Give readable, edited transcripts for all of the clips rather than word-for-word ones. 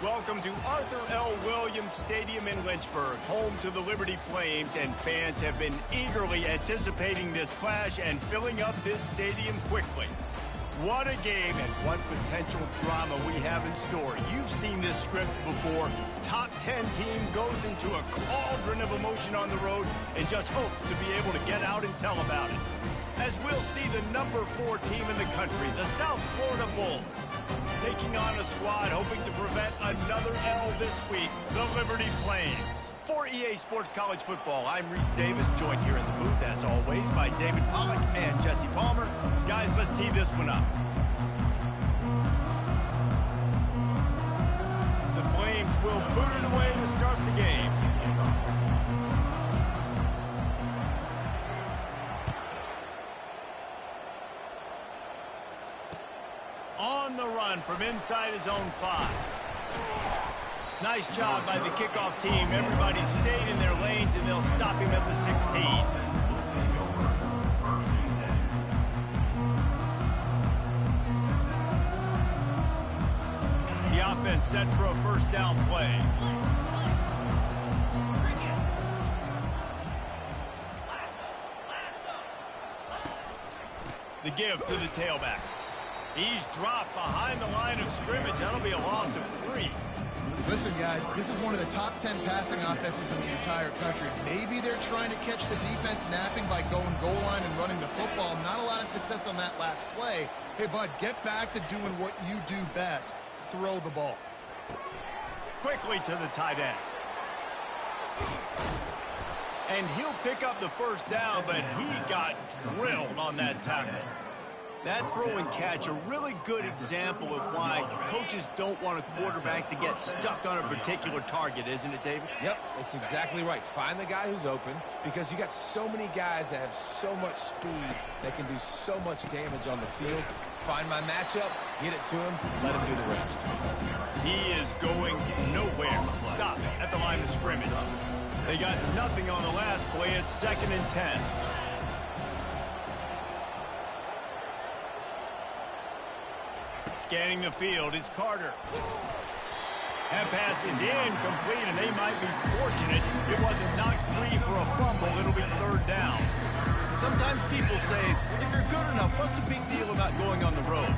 Welcome to Arthur L. Williams Stadium in Lynchburg, home to the Liberty Flames, and fans have been eagerly anticipating this clash and filling up this stadium quickly. What a game and what potential drama we have in store. You've seen this script before. Top 10 team goes into a cauldron of emotion on the road and just hopes to be able to get out and tell about it. As we'll see the number 4 team in the country, the South Florida Bulls, taking on a squad hoping to prevent another L this week, the Liberty Flames. For EA Sports College Football, I'm Reese Davis, joined here in the booth, as always, by David Pollack and Jesse Palmer. Guys, let's tee this one up. The Flames will boot it away to start the game. On the run from inside his own 5. Nice job by the kickoff team. Everybody stayed in their lanes, and they'll stop him at the 16. The offense set for a first down play. The give to the tailback. He's dropped behind the line of scrimmage. That'll be a loss of 3. Listen, guys, this is one of the top 10 passing offenses in the entire country. Maybe they're trying to catch the defense napping by going goal line and running the football. Not a lot of success on that last play. Hey, bud, get back to doing what you do best. Throw the ball. Quickly to the tight end. And he'll pick up the first down, but he got drilled on that tackle. That throw and catch, a really good example of why coaches don't want a quarterback to get stuck on a particular target, isn't it, David? Yep, it's exactly right. Find the guy who's open, because you got so many guys that have so much speed that can do so much damage on the field. Find my matchup, get it to him, let him do the rest. He is going nowhere. Stop at the line of scrimmage. They got nothing on the last play. It's 2nd and 10. Scanning the field, it's Carter. That pass is incomplete, and they might be fortunate it wasn't knocked free for a fumble. It'll be 3rd down. Sometimes people say, if you're good enough, what's the big deal about going on the road?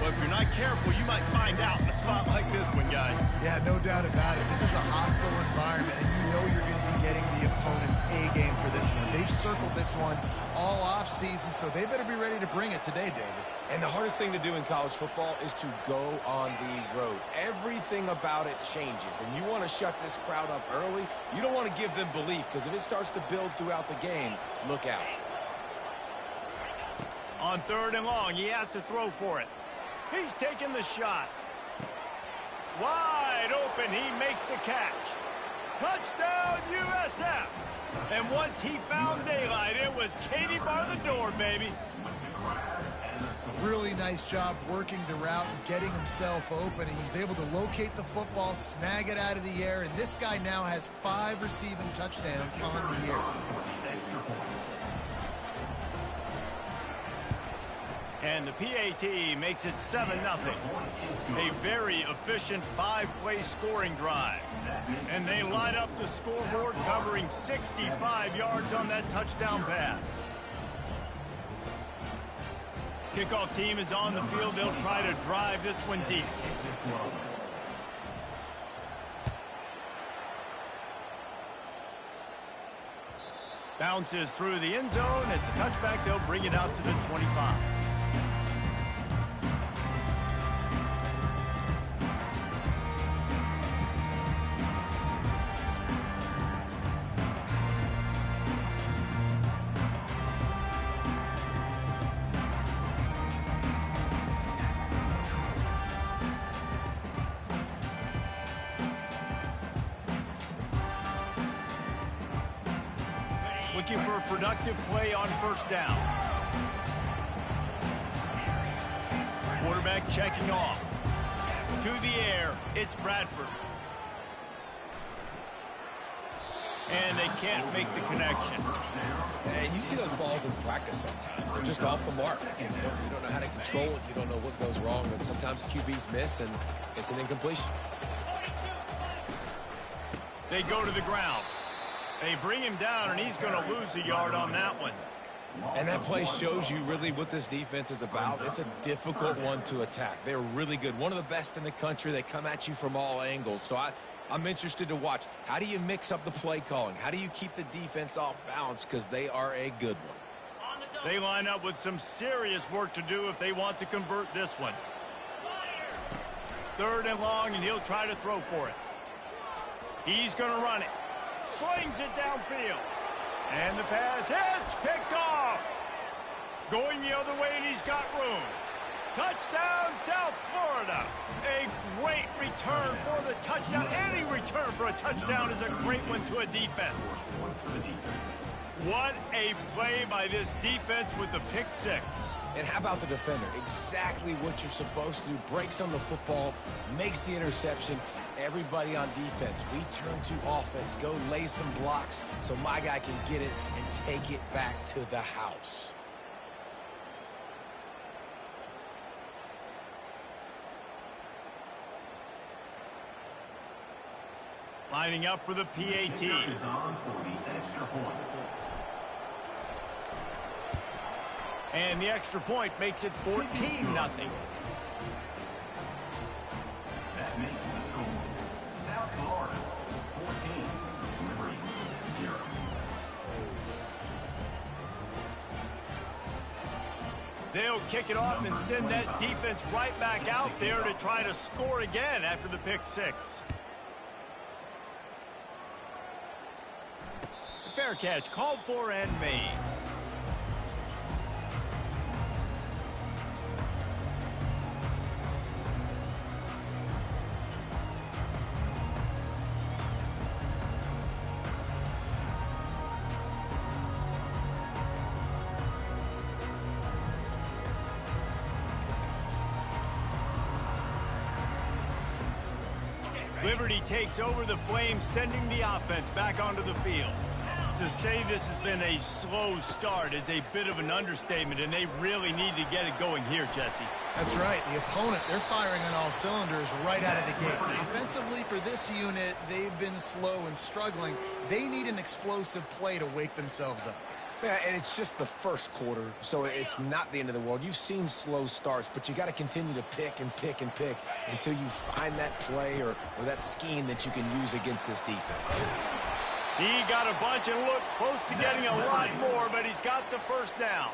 Well, if you're not careful, you might find out in a spot like this one, guys. Yeah, no doubt about it. This is a hostile environment, and you know you're going to be getting the opponent's A game for this one. They've circled this one all off season, so they better be ready to bring it today, David. And the hardest thing to do in college football is to go on the road. Everything about it changes, and you want to shut this crowd up early. You don't want to give them belief, because if it starts to build throughout the game, look out. On 3rd and long, he has to throw for it. He's taking the shot. Wide open, he makes the catch. Touchdown, USF! And once he found daylight, it was Katie bar the door, baby. Really nice job working the route and getting himself open. He was able to locate the football, snag it out of the air, and this guy now has 5 receiving touchdowns on the year. And the PAT makes it 7-0. A very efficient 5-play scoring drive. And they line up the scoreboard, covering 65 yards on that touchdown pass. Kickoff team is on the field. They'll try to drive this one deep. Bounces through the end zone. It's a touchback. They'll bring it out to the 25. Looking for a productive play on 1st down. Quarterback checking off. To the air, it's Bradford. And they can't make the connection. And you see those balls in practice sometimes. They're just off the mark. You don't know how to control it. You don't know what goes wrong. But sometimes QBs miss, and it's an incompletion. They go to the ground. They bring him down, and he's going to lose a yard on that one. And that play shows you really what this defense is about. It's a difficult one to attack. They're really good. One of the best in the country. They come at you from all angles. So I'm interested to watch. How do you mix up the play calling? How do you keep the defense off balance? Because they are a good one. They line up with some serious work to do if they want to convert this one. 3rd and long, and he'll try to throw for it. He's going to run it. Slings it downfield. And the pass hits, picked off. Going the other way, and he's got room. Touchdown, South Florida. A great return for the touchdown. Any return for a touchdown is a great one to a defense. What a play by this defense with the pick 6. And how about the defender? Exactly what you're supposed to do. Breaks on the football, makes the interception. Everybody on defense, we turn to offense. Go lay some blocks so my guy can get it and take it back to the house. Lining up for the PAT. And the extra point makes it 14-0. That makes the score South Florida 14, Liberty 0. They'll kick it off and send that defense right back out there to try to score again after the pick 6. Fair catch called for and made. Liberty takes over the Flames, sending the offense back onto the field. To say this has been a slow start is a bit of an understatement, and they really need to get it going here, Jesse. That's right. The opponent, they're firing on all cylinders right out of the gate. Offensively, for this unit, they've been slow and struggling. They need an explosive play to wake themselves up. Yeah, and it's just the first quarter, so it's not the end of the world. You've seen slow starts, but you got to continue to pick and pick and pick until you find that play or that scheme that you can use against this defense. He got a bunch and looked close to getting a lot more, but he's got the first down.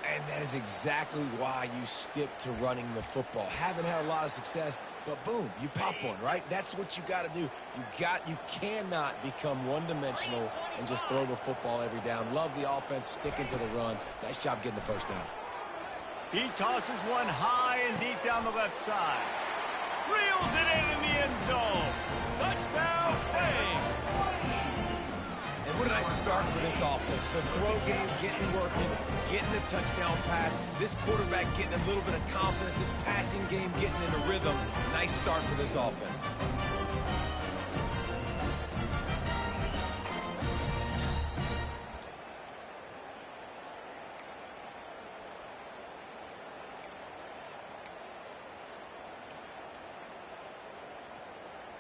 And that is exactly why you stick to running the football. Haven't had a lot of success, but boom, you pop one, right? That's what you got to do. You cannot become one-dimensional and just throw the football every down. Love the offense, sticking to the run. Nice job getting the first down. He tosses one high and deep down the left side. Reels it in the end zone. Touchdown, Flames. And what did I start for this offense? The throw game getting working, getting the touchdown pass. This quarterback getting a little bit of confidence. This passing game getting in a rhythm. Nice start for this offense.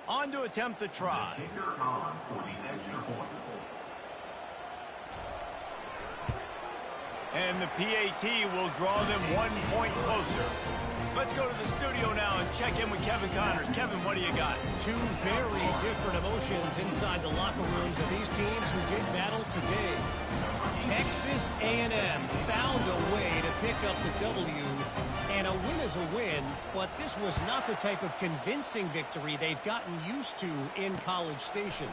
On to attempt the try. Kicker on for the extra point. And the PAT will draw them 1 point closer. Let's go to the studio now and check in with Kevin Connors. Kevin, what do you got? Two very different emotions inside the locker rooms of these teams who did battle today. Texas A&M found a way to pick up the W, and a win is a win, but this was not the type of convincing victory they've gotten used to in College Station.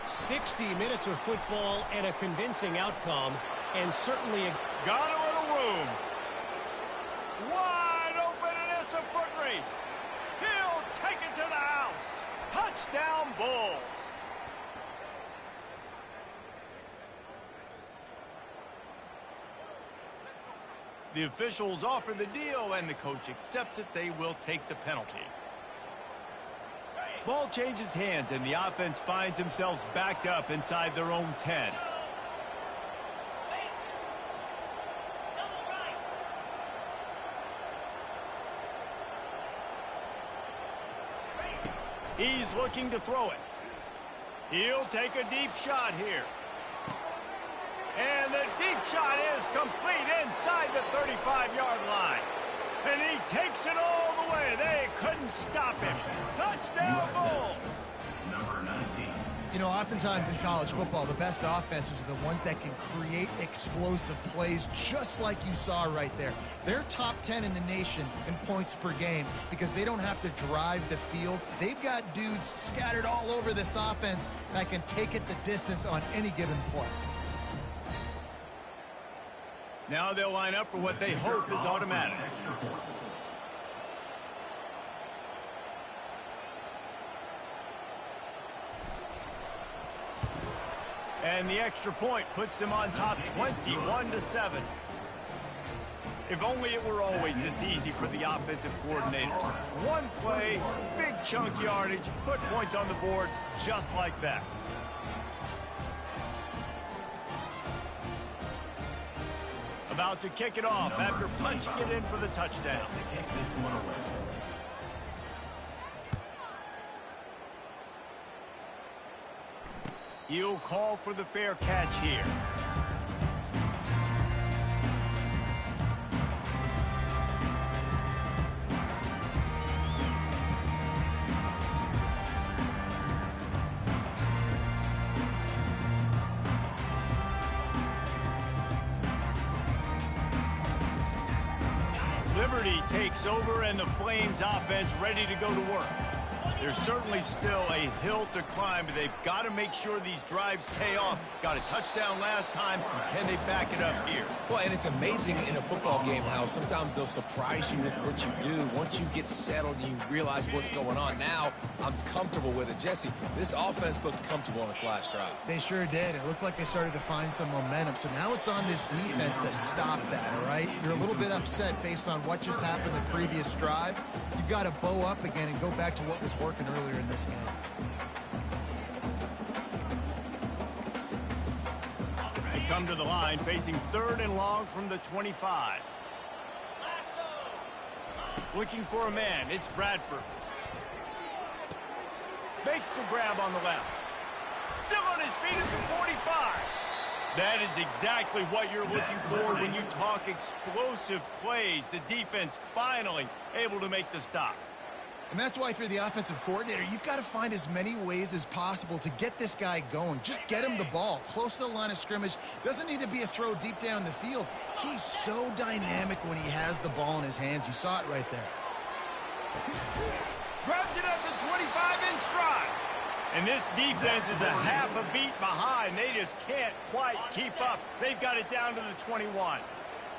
60 minutes of football and a convincing outcome, and certainly a... Got a little room. Wide open, and it's a foot race. He'll take it to the house. Touchdown, Bulls. The officials offer the deal, and the coach accepts it. They will take the penalty. Ball changes hands, and the offense finds themselves backed up inside their own 10. He's looking to throw it. He'll take a deep shot here. And the deep shot is complete inside the 35-yard line. And he takes it all the way. They couldn't stop him. Touchdown Bulls. Number 19. You know, oftentimes in college football, the best offenses are the ones that can create explosive plays, just like you saw right there. They're top 10 in the nation in points per game because they don't have to drive the field. They've got dudes scattered all over this offense that can take it the distance on any given play. Now they'll line up for what they hope is automatic. And the extra point puts them on top 21-7. If only it were always this easy for the offensive coordinators. One play, big chunk yardage, put points on the board just like that. About to kick it off after punching it in for the touchdown. Kick this one away. He'll call for the fair catch here. Liberty takes over and the Flames offense ready to go to work. There's certainly still a hill to climb, but they've got to make sure these drives pay off. Got a touchdown last time. Can they back it up here? Well, and it's amazing in a football game how sometimes they'll surprise you with what you do. Once you get settled and you realize what's going on. Now, I'm comfortable with it. Jesse, this offense looked comfortable on its last drive. They sure did. It looked like they started to find some momentum. So now it's on this defense to stop that, all right? You're a little bit upset based on what just happened the previous drive. You've got to bow up again and go back to what was working earlier in this game. They come to the line facing 3rd and long from the 25. Looking for a man. It's Bradford. Makes the grab on the left. Still on his feet at the 45. That is exactly what you're looking for when you talk explosive plays. The defense finally able to make the stop. And that's why if you're the offensive coordinator, you've got to find as many ways as possible to get this guy going. Just get him the ball close to the line of scrimmage. Doesn't need to be a throw deep down the field. He's so dynamic when he has the ball in his hands. You saw it right there. Grabs it at the 25 in stride. And this defense is a half a beat behind. They just can't quite keep up. They've got it down to the 21.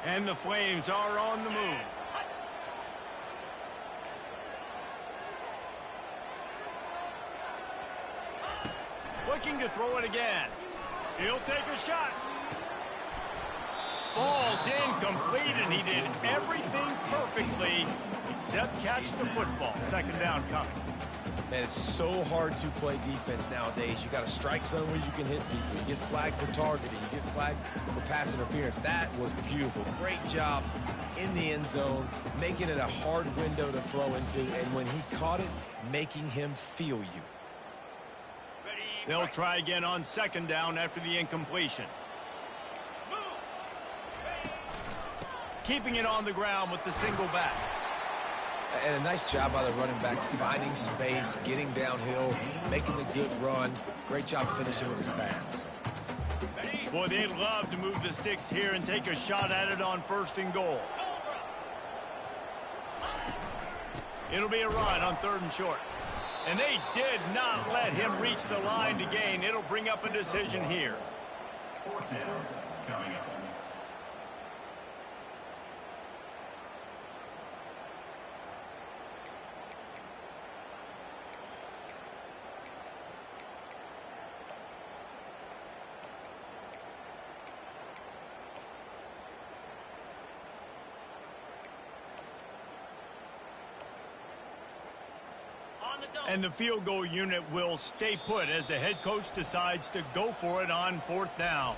And the Flames are on the move. Looking to throw it again. He'll take a shot. Falls incomplete, and he did everything perfectly except catch the football. 2nd down coming. Man, it's so hard to play defense nowadays. You got a strike zone where you can hit people. You get flagged for targeting. You get flagged for pass interference. That was beautiful. Great job in the end zone, making it a hard window to throw into, and when he caught it, making him feel you. They'll try again on 2nd down after the incompletion. Keeping it on the ground with the single back. And a nice job by the running back, finding space, getting downhill, making a good run. Great job finishing with his pads. Boy, they'd love to move the sticks here and take a shot at it on 1st and goal. It'll be a run on 3rd and short. And they did not let him reach the line to gain. It'll bring up a decision here. 4th down coming up. And the field goal unit will stay put as the head coach decides to go for it on 4th down.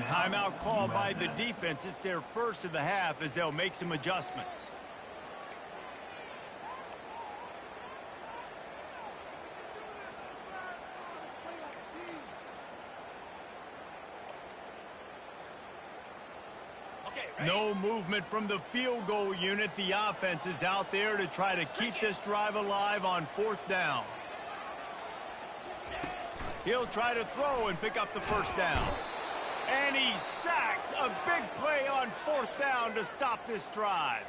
Timeout called by the defense. It's their first of the half as they'll make some adjustments. No movement from the field goal unit. The offense is out there to try to keep this drive alive on 4th down. He'll try to throw and pick up the first down. And he's sacked. A big play on 4th down to stop this drive.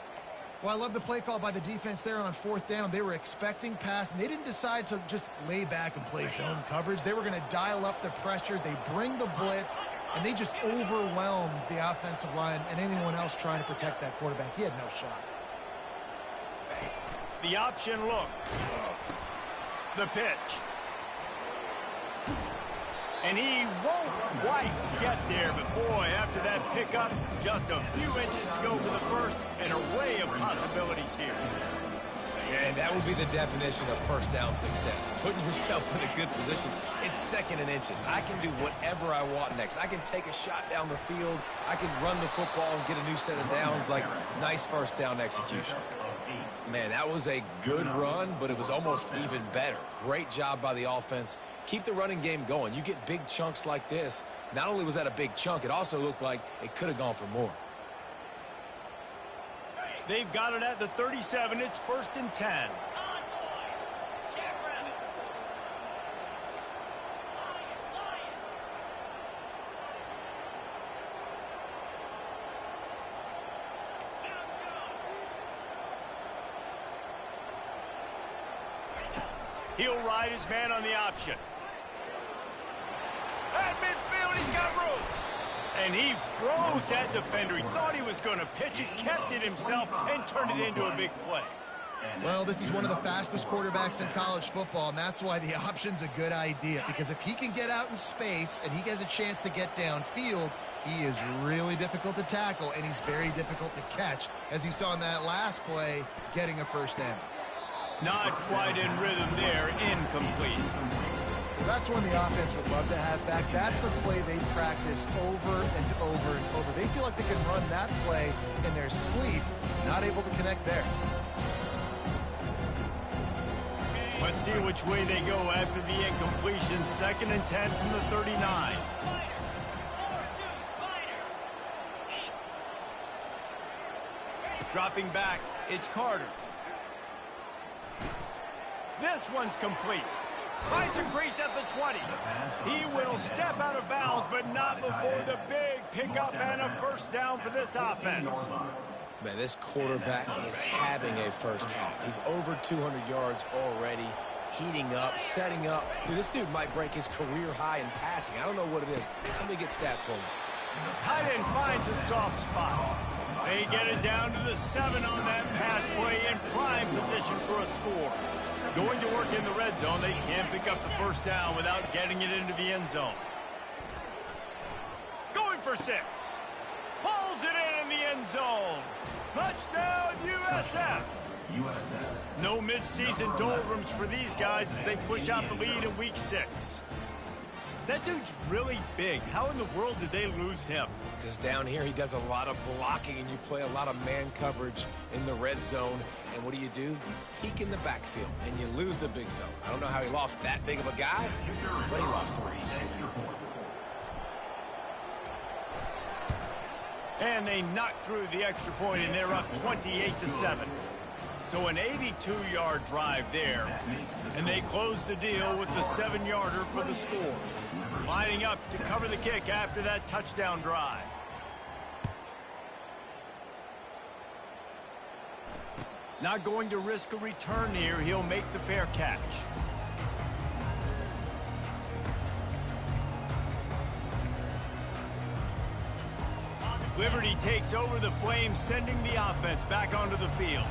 Well, I love the play call by the defense there on 4th down. They were expecting pass, and they didn't decide to just lay back and play zone coverage. They were going to dial up the pressure. They bring the blitz, and they just overwhelmed the offensive line and anyone else trying to protect that quarterback. He had no shot. The option look. The pitch. And he won't quite get there, but boy, after that pickup, just a few inches to go for the first, and an array of possibilities here. Yeah, and that would be the definition of first down success. Putting yourself in a good position. It's 2nd and inches. I can do whatever I want next. I can take a shot down the field. I can run the football and get a new set of downs. Like, nice first down execution. Man, that was a good run, but it was almost even better. Great job by the offense. Keep the running game going. You get big chunks like this. Not only was that a big chunk, it also looked like it could have gone for more. They've got it at the 37. It's 1st and 10. He'll ride his man on the option. At midfield, he's got room. And he froze that defender. He thought he was going to pitch it, kept it himself, and turned it into a big play. Well, this is one of the fastest quarterbacks in college football, and that's why the option's a good idea. Because if he can get out in space and he has a chance to get downfield, he is really difficult to tackle, and he's very difficult to catch, as you saw in that last play, getting a first down. Not quite in rhythm there, incomplete. That's one the offense would love to have back. That's a play they practice over and over and over. They feel like they can run that play in their sleep, not able to connect there. Let's see which way they go after the incompletion. 2nd and 10 from the 39. Dropping back, it's Carter. This one's complete. Finds a crease at the 20. He will step out of bounds, but not before the big pickup and a first down for this offense. Man, this quarterback is having a first half. He's over 200 yards already, heating up, setting up. Dude, this dude might break his career high in passing. I don't know what it is. Somebody get stats for me. Tight end finds a soft spot. They get it down to the 7 on that pass play in prime position for a score. Going to work in the red zone, they can't pick up the first down without getting it into the end zone. Going for 6. Pulls it in the end zone. Touchdown, USF. No midseason doldrums for these guys as they push out the lead in week 6. That dude's really big. How in the world did they lose him? Because down here he does a lot of blocking and you play a lot of man coverage in the red zone. And what do? You peek in the backfield and you lose the big fella. I don't know how he lost that big of a guy, but he lost the race. And they knock through the extra point, and they're up 28-7. So an 82-yard drive there, and they close the deal with the 7-yarder for the score. Lining up to cover the kick after that touchdown drive. Not going to risk a return here. He'll make the fair catch. Liberty takes over the Flames, sending the offense back onto the field.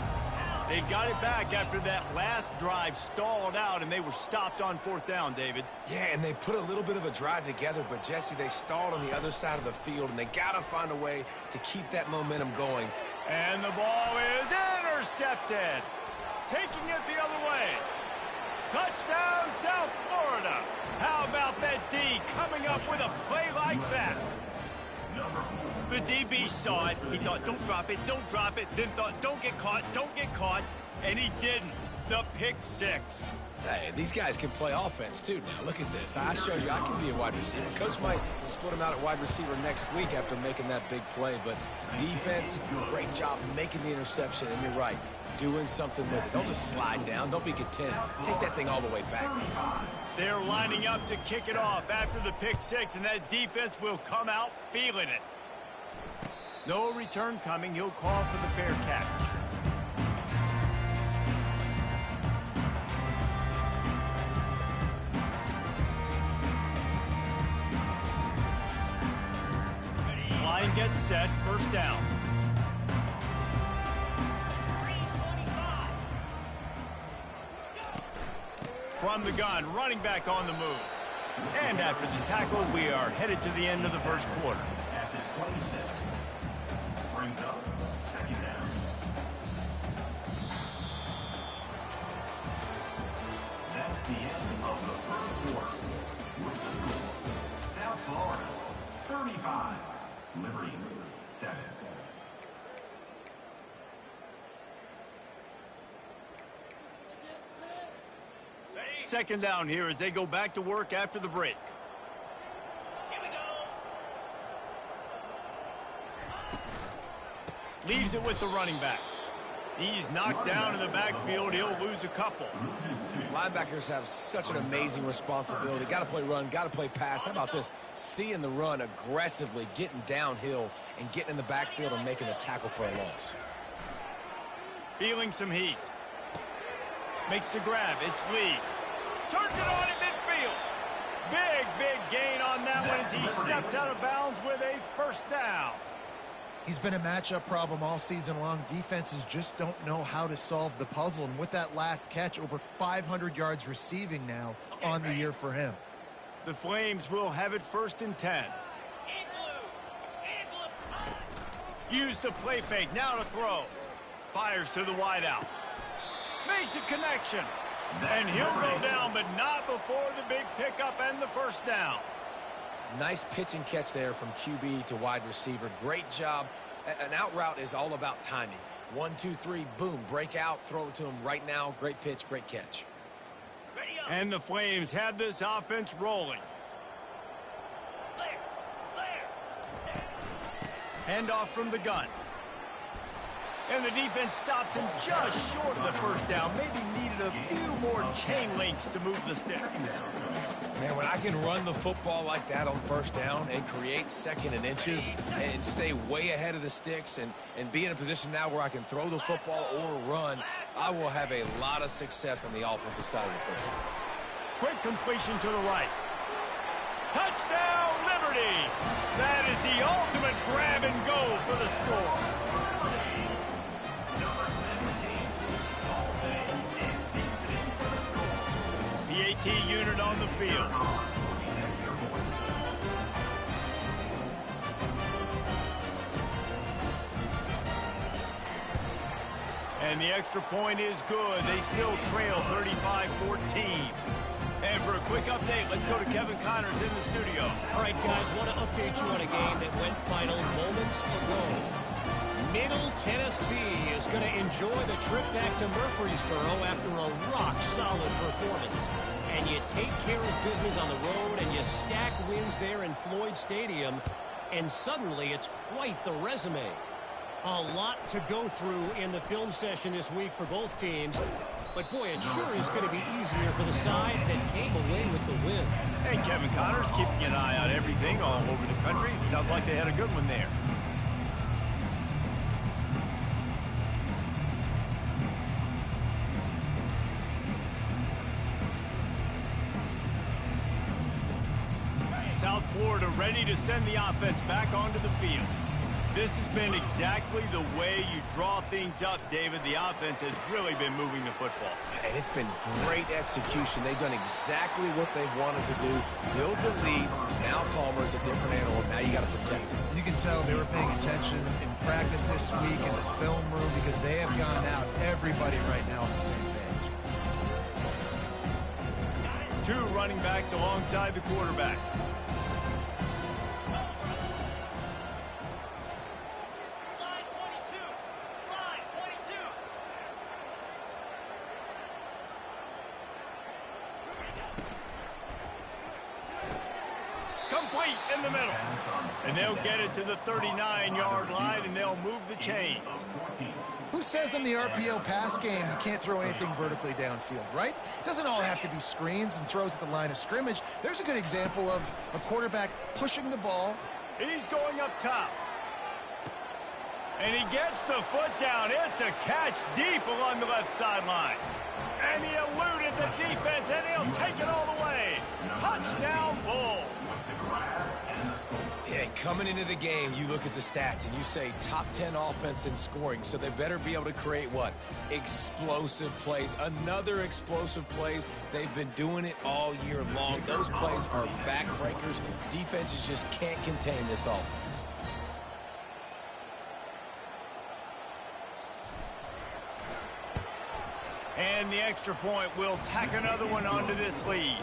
They've got it back after that last drive stalled out, and they were stopped on 4th down, David. Yeah, and they put a little bit of a drive together, but, Jesse, they stalled on the other side of the field, and they got to find a way to keep that momentum going. And the ball is intercepted. Taking it the other way. Touchdown, South Florida. How about that D coming up with a play like that? The DB saw it. He thought, don't drop it, don't drop it. Then thought, don't get caught, don't get caught. And he didn't. The pick six. Hey, these guys can play offense, too. Now, look at this. I showed you I can be a wide receiver. Coach might split him out at wide receiver next week after making that big play. But defense, great job making the interception. And you're right, doing something with it. Don't just slide down. Don't be content. Take that thing all the way back. They're lining up to kick it off after the pick six, and that defense will come out feeling it. No return coming. He'll call for the fair catch. Line gets set, first down. From the gun, running back on the move. And after the tackle, we are headed to the end of the first quarter. At the 26. Brings up second down. That's the end of the first quarter. With the score, South Florida 35, Liberty 7. Second down here as they go back to work after the break. Here we go. Leaves it with the running back. He's knocked down in the backfield. He'll lose a couple. Linebackers have such an amazing responsibility. Got to play run, got to play pass. How about this? Seeing the run aggressively, getting downhill, and getting in the backfield and making the tackle for a loss. Feeling some heat. Makes the grab. It's Lee. Turns it on at midfield. Big gain on that one as he steps out of bounds with a first down. He's been a matchup problem all season long. Defenses just don't know how to solve the puzzle. And with that last catch, over 500 yards receiving now on the year for him. The Flames will have it first and 10. Use the play fake. Now to throw. Fires to the wideout. Makes a connection. And he'll go down, but not before the big pickup and the first down. Nice pitch and catch there from QB to wide receiver. Great job. An out route is all about timing. 1, 2, 3, boom, break out, throw it to him right now. Great pitch, great catch. And the Flames have this offense rolling. Handoff from the gun. And the defense stops him just short of the first down. Maybe needed a few more chain links to move the sticks. Man, when I can run the football like that on first down and create second and inches and stay way ahead of the sticks and be in a position now where I can throw the football or run, I will have a lot of success on the offensive side of the football. Quick completion to the right. Touchdown, Liberty! That is the ultimate grab and go for the score. The AT unit on the field. And the extra point is good. They still trail 35-14. And for a quick update, let's go to Kevin Connors in the studio. All right, guys, want to update you on a game that went final moments ago. Middle Tennessee is going to enjoy the trip back to Murfreesboro after a rock-solid performance. And you take care of business on the road, and you stack wins there in Floyd Stadium, and suddenly it's quite the resume. A lot to go through in the film session this week for both teams. But, boy, it sure is going to be easier for the side that came away with the win. And Kevin Connors keeping an eye on everything all over the country. Sounds like they had a good one there. South Florida ready to send the offense back onto the field. This has been exactly the way you draw things up, David. The offense has really been moving the football. And it's been great execution. They've done exactly what they've wanted to do. Build the lead. Now Palmer's a different animal. Now you got to protect him. You can tell they were paying attention in practice this week in the film room because they have gone out, everybody right now on the same page. Two running backs alongside the quarterback. right in the middle. And they'll get it to the 39-yard line, and they'll move the chains. Who says in the RPO pass game you can't throw anything vertically downfield, right? It doesn't all have to be screens and throws at the line of scrimmage. There's a good example of a quarterback pushing the ball. He's going up top. And he gets the foot down. It's a catch deep along the left sideline. And he eluded the defense, and he'll take it all the way. Touchdown, Bulls. Yeah, coming into the game, you look at the stats and you say top 10 offense in scoring, so they better be able to create what? Explosive plays. Another explosive plays. They've been doing it all year long. Those plays are backbreakers. Defenses just can't contain this offense. And the extra point will tack another one onto this lead.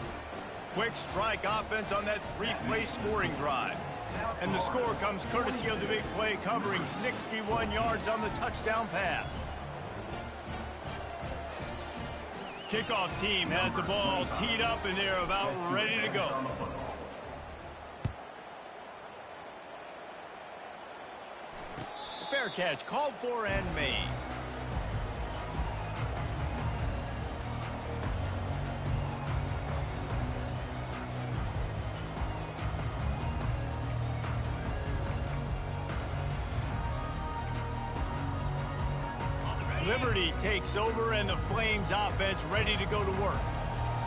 Quick strike offense on that three-play scoring drive. And the score comes courtesy of the big play covering 61 yards on the touchdown pass. Kickoff team has the ball teed up and they're about ready to go. Fair catch called for and made. Liberty takes over, and the Flames offense ready to go to work.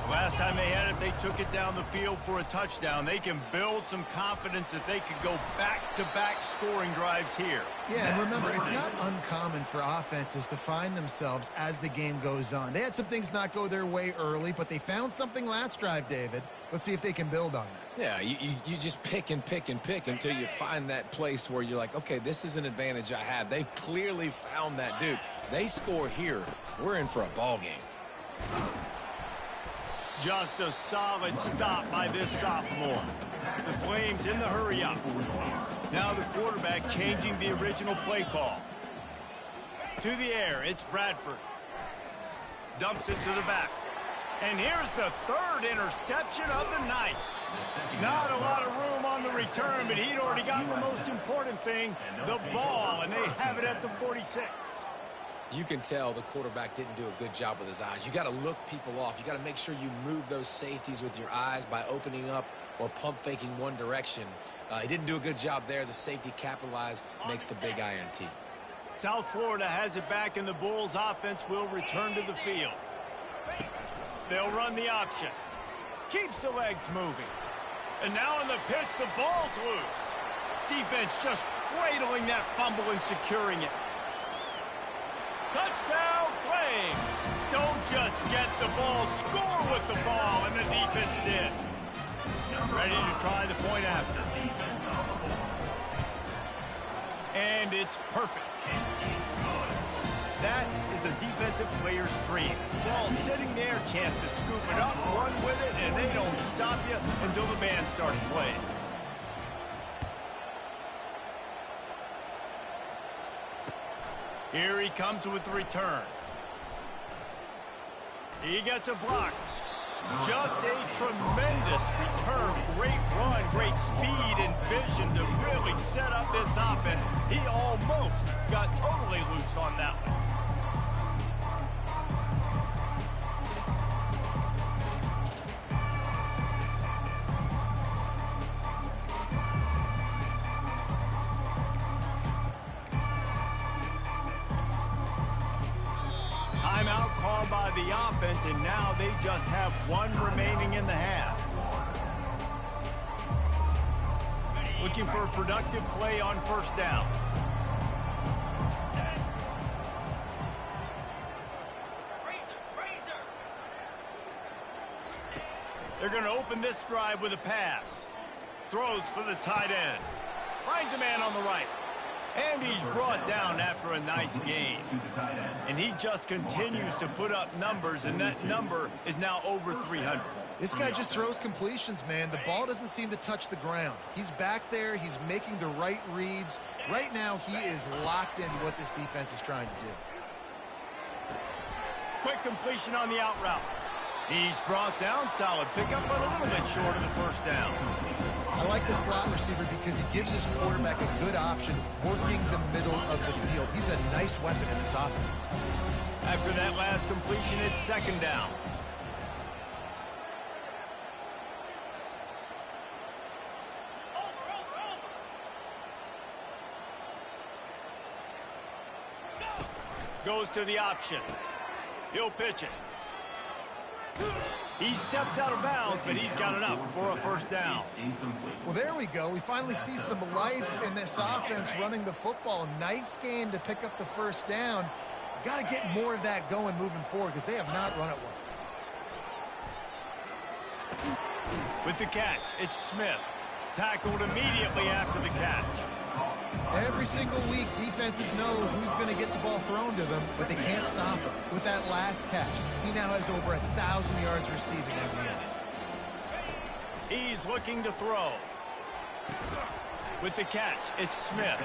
Last time they had it, they took it down the field for a touchdown. They can build some confidence that they could go back-to-back scoring drives here. Yeah, and remember, it's not uncommon for offenses to find themselves as the game goes on. They had some things not go their way early, but they found something last drive, David. Let's see if they can build on that. Yeah, you just pick and pick and pick until you find that place where you're like, okay, this is an advantage I have. They clearly found that, dude. They score here, we're in for a ball game. Just a solid stop by this sophomore. The Flames in the hurry up. Now the quarterback changing the original play call. To the air, it's Bradford. Dumps it to the back. And here's the third interception of the night. Not a lot of room on the return, but he'd already gotten the most important thing, the ball, and they have it at the 46. You can tell the quarterback didn't do a good job with his eyes. You got to look people off. You got to make sure you move those safeties with your eyes by opening up or pump faking one direction. He didn't do a good job there. The safety capitalized, makes the big INT. South Florida has it back, and the Bulls offense will return to the field. They'll run the option. Keeps the legs moving. And now in the pitch, the ball's loose. Defense just cradling that fumble and securing it. Touchdown, Flames! Don't just get the ball, score with the ball, and the defense did. Ready to try the point after. And it's perfect. That is a defensive player's dream. Ball sitting there, chance to scoop it up, run with it, and they don't stop you until the band starts playing. Here he comes with the return. He gets a block. Just a tremendous return. Great run, great speed and vision to really set up this offense. He almost got totally loose on that one. Timeout called by the offense, and now they just have one remaining in the half. Looking for a productive play on first down. They're going to open this drive with a pass. Throws for the tight end. Finds a man on the right. And he's brought down after a nice gain. And he just continues to put up numbers, and that number is now over 300. This guy just throws completions, man. The ball doesn't seem to touch the ground. He's back there. He's making the right reads. Right now, he is locked into what this defense is trying to do. Quick completion on the out route. He's brought down. Solid pickup, but a little bit short of the first down. I like the slot receiver because he gives his quarterback a good option working the middle of the field. He's a nice weapon in this offense. After that last completion, it's second down. Goes to the option. He'll pitch it. He steps out of bounds, but he's got enough for a first down. Well, there we go. We finally see some life in this offense running the football. Nice game to pick up the first down. Got to get more of that going moving forward because they have not run it well. With the catch, it's Smith. Tackled immediately after the catch. Every single week, defenses know who's going to get the ball thrown to them, but they can't stop him. With that last catch, he now has over 1,000 yards receiving in the end. He's looking to throw. With the catch, it's Smith.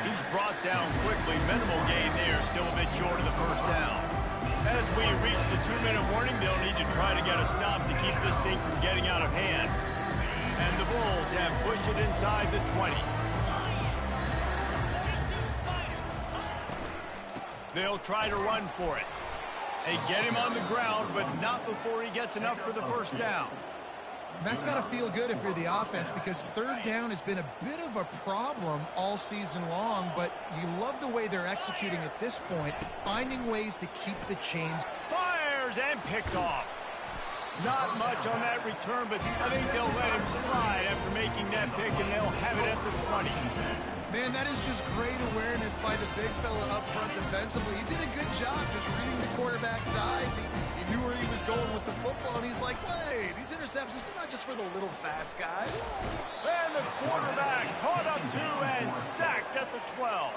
He's brought down quickly. Minimal gain there, still a bit short of the first down. As we reach the 2-minute warning, they'll need to try to get a stop to keep this thing from getting out of hand. And the Bulls have pushed it inside the 20. They'll try to run for it. They get him on the ground, but not before he gets enough for the first down. And that's got to feel good if you're the offense because third down has been a bit of a problem all season long, but you love the way they're executing at this point, finding ways to keep the chains. Fires and picked off. Not much on that return, but I think they'll let him slide after making that pick, and they'll have it at the 20. Man, that is just great awareness by the big fella up front defensively. He did a good job just reading the quarterback's eyes. He knew where he was going with the football, and he's like, wait, these interceptions, they're not just for the little fast guys. And the quarterback caught up to and sacked at the 12.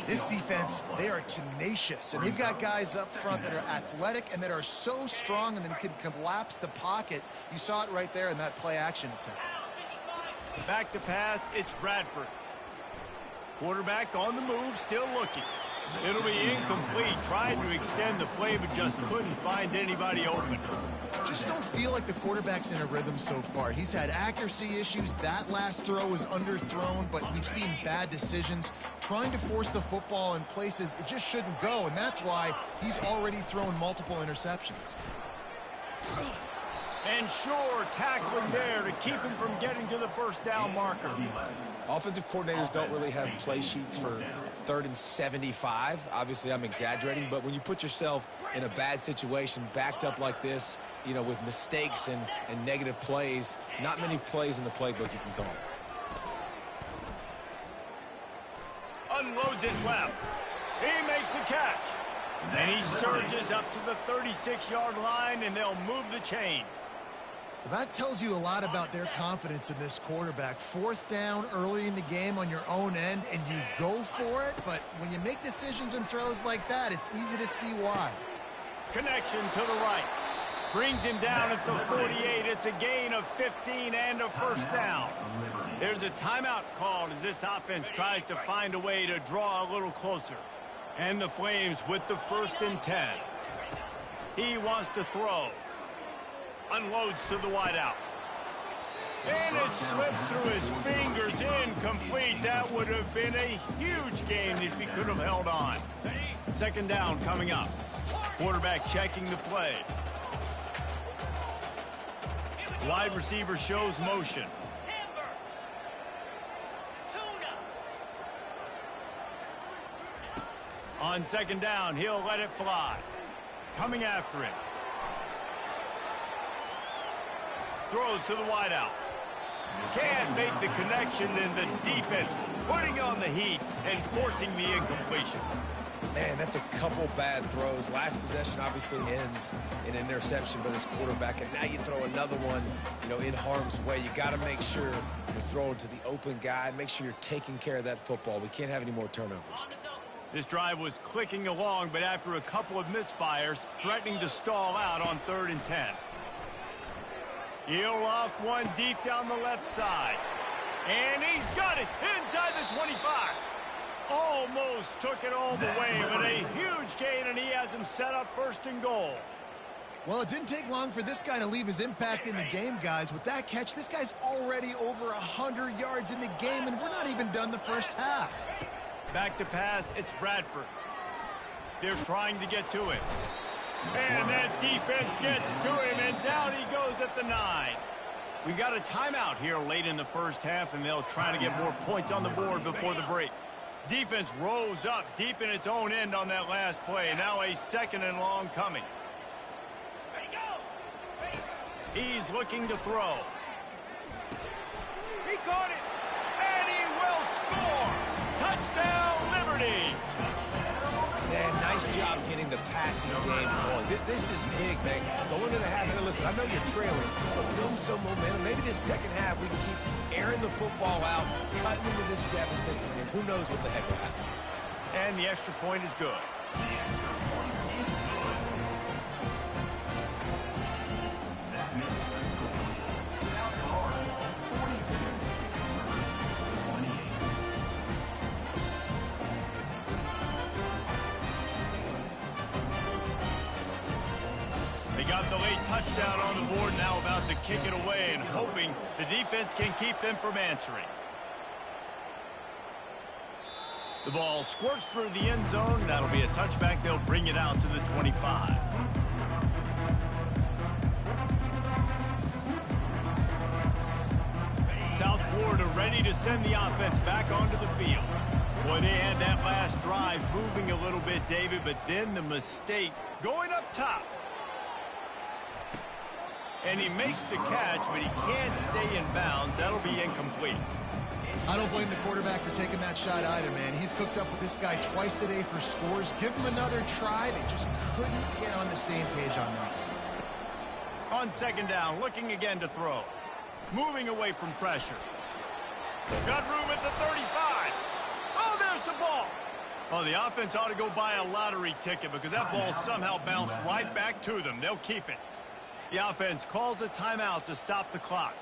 This defense, they are tenacious, and they've got guys up front that are athletic and that are so strong and then can collapse the pocket. You saw it right there in that play-action attempt. Back to pass, it's Bradford. Quarterback on the move, still looking. It'll be incomplete. Tried to extend the play, but just couldn't find anybody open. Just don't feel like the quarterback's in a rhythm so far. He's had accuracy issues. That last throw was underthrown, but we've seen bad decisions. Trying to force the football in places it just shouldn't go, and that's why he's already thrown multiple interceptions. And Shore tackling there to keep him from getting to the first down marker. Offensive coordinators don't really have play sheets for 3rd and 75. Obviously, I'm exaggerating, but when you put yourself in a bad situation, backed up like this, you know, with mistakes and negative plays, not many plays in the playbook you can call. Unloads it left. He makes the catch. And he surges up to the 36-yard line, and they'll move the chains. Well, that tells you a lot about their confidence in this quarterback. 4th down early in the game on your own end, and you go for it. But when you make decisions and throws like that, it's easy to see why. Connection to the right. Brings him down at the 48. It's a gain of 15 and a first down. There's a timeout called as this offense tries to find a way to draw a little closer. And the Flames with the 1st and 10. He wants to throw. Unloads to the wideout. And it slips through his fingers, incomplete. That would have been a huge gain if he could have held on. 2nd down coming up. Quarterback checking the play. Wide receiver shows motion. On 2nd down, he'll let it fly. Coming after him. Throws to the wideout. Can't make the connection, and the defense putting on the heat and forcing the incompletion. Man, that's a couple bad throws. Last possession obviously ends in an interception by this quarterback, and now you throw another one, you know, in harm's way. You got to make sure you're throwing to the open guy. Make sure you're taking care of that football. We can't have any more turnovers. This drive was clicking along, but after a couple of misfires, threatening to stall out on 3rd and 10. He'll loft one deep down the left side. And he's got it inside the 25. Almost took it all the way, but a huge gain, and he has him set up 1st and goal. Well, it didn't take long for this guy to leave his impact in the game, guys. With that catch, this guy's already over 100 yards in the game, and we're not even done the first half. Back to pass, it's Bradford. They're trying to get to it. And that defense gets to him, and down he goes at the 9. We got a timeout here late in the first half, and they'll try to get more points on the board before the break. Defense rose up deep in its own end on that last play. Now a 2nd and long coming. He's looking to throw. He caught it, and he will score. Touchdown, Liberty. Man, nice job getting the passing game going. This is big, man. Going to the half, and listen, I know you're trailing, but building some momentum. Maybe this second half we can keep airing the football out, cutting into this deficit, and who knows what the heck will happen. And the extra point is good. Got the late touchdown on the board, now about to kick it away and hoping the defense can keep them from answering. The ball squirts through the end zone. That'll be a touchback. They'll bring it out to the 25. South Florida ready to send the offense back onto the field. Boy, they had that last drive moving a little bit, David, but then the mistake going up top. And he makes the catch, but he can't stay in bounds. That'll be incomplete. I don't blame the quarterback for taking that shot either, man. He's cooked up with this guy twice today for scores. Give him another try. They just couldn't get on the same page on that. On 2nd down, looking again to throw. Moving away from pressure. Got room at the 35. Oh, there's the ball. Oh, the offense ought to go buy a lottery ticket because that ball somehow bounced right back to them. They'll keep it. The offense calls a timeout to stop the clock.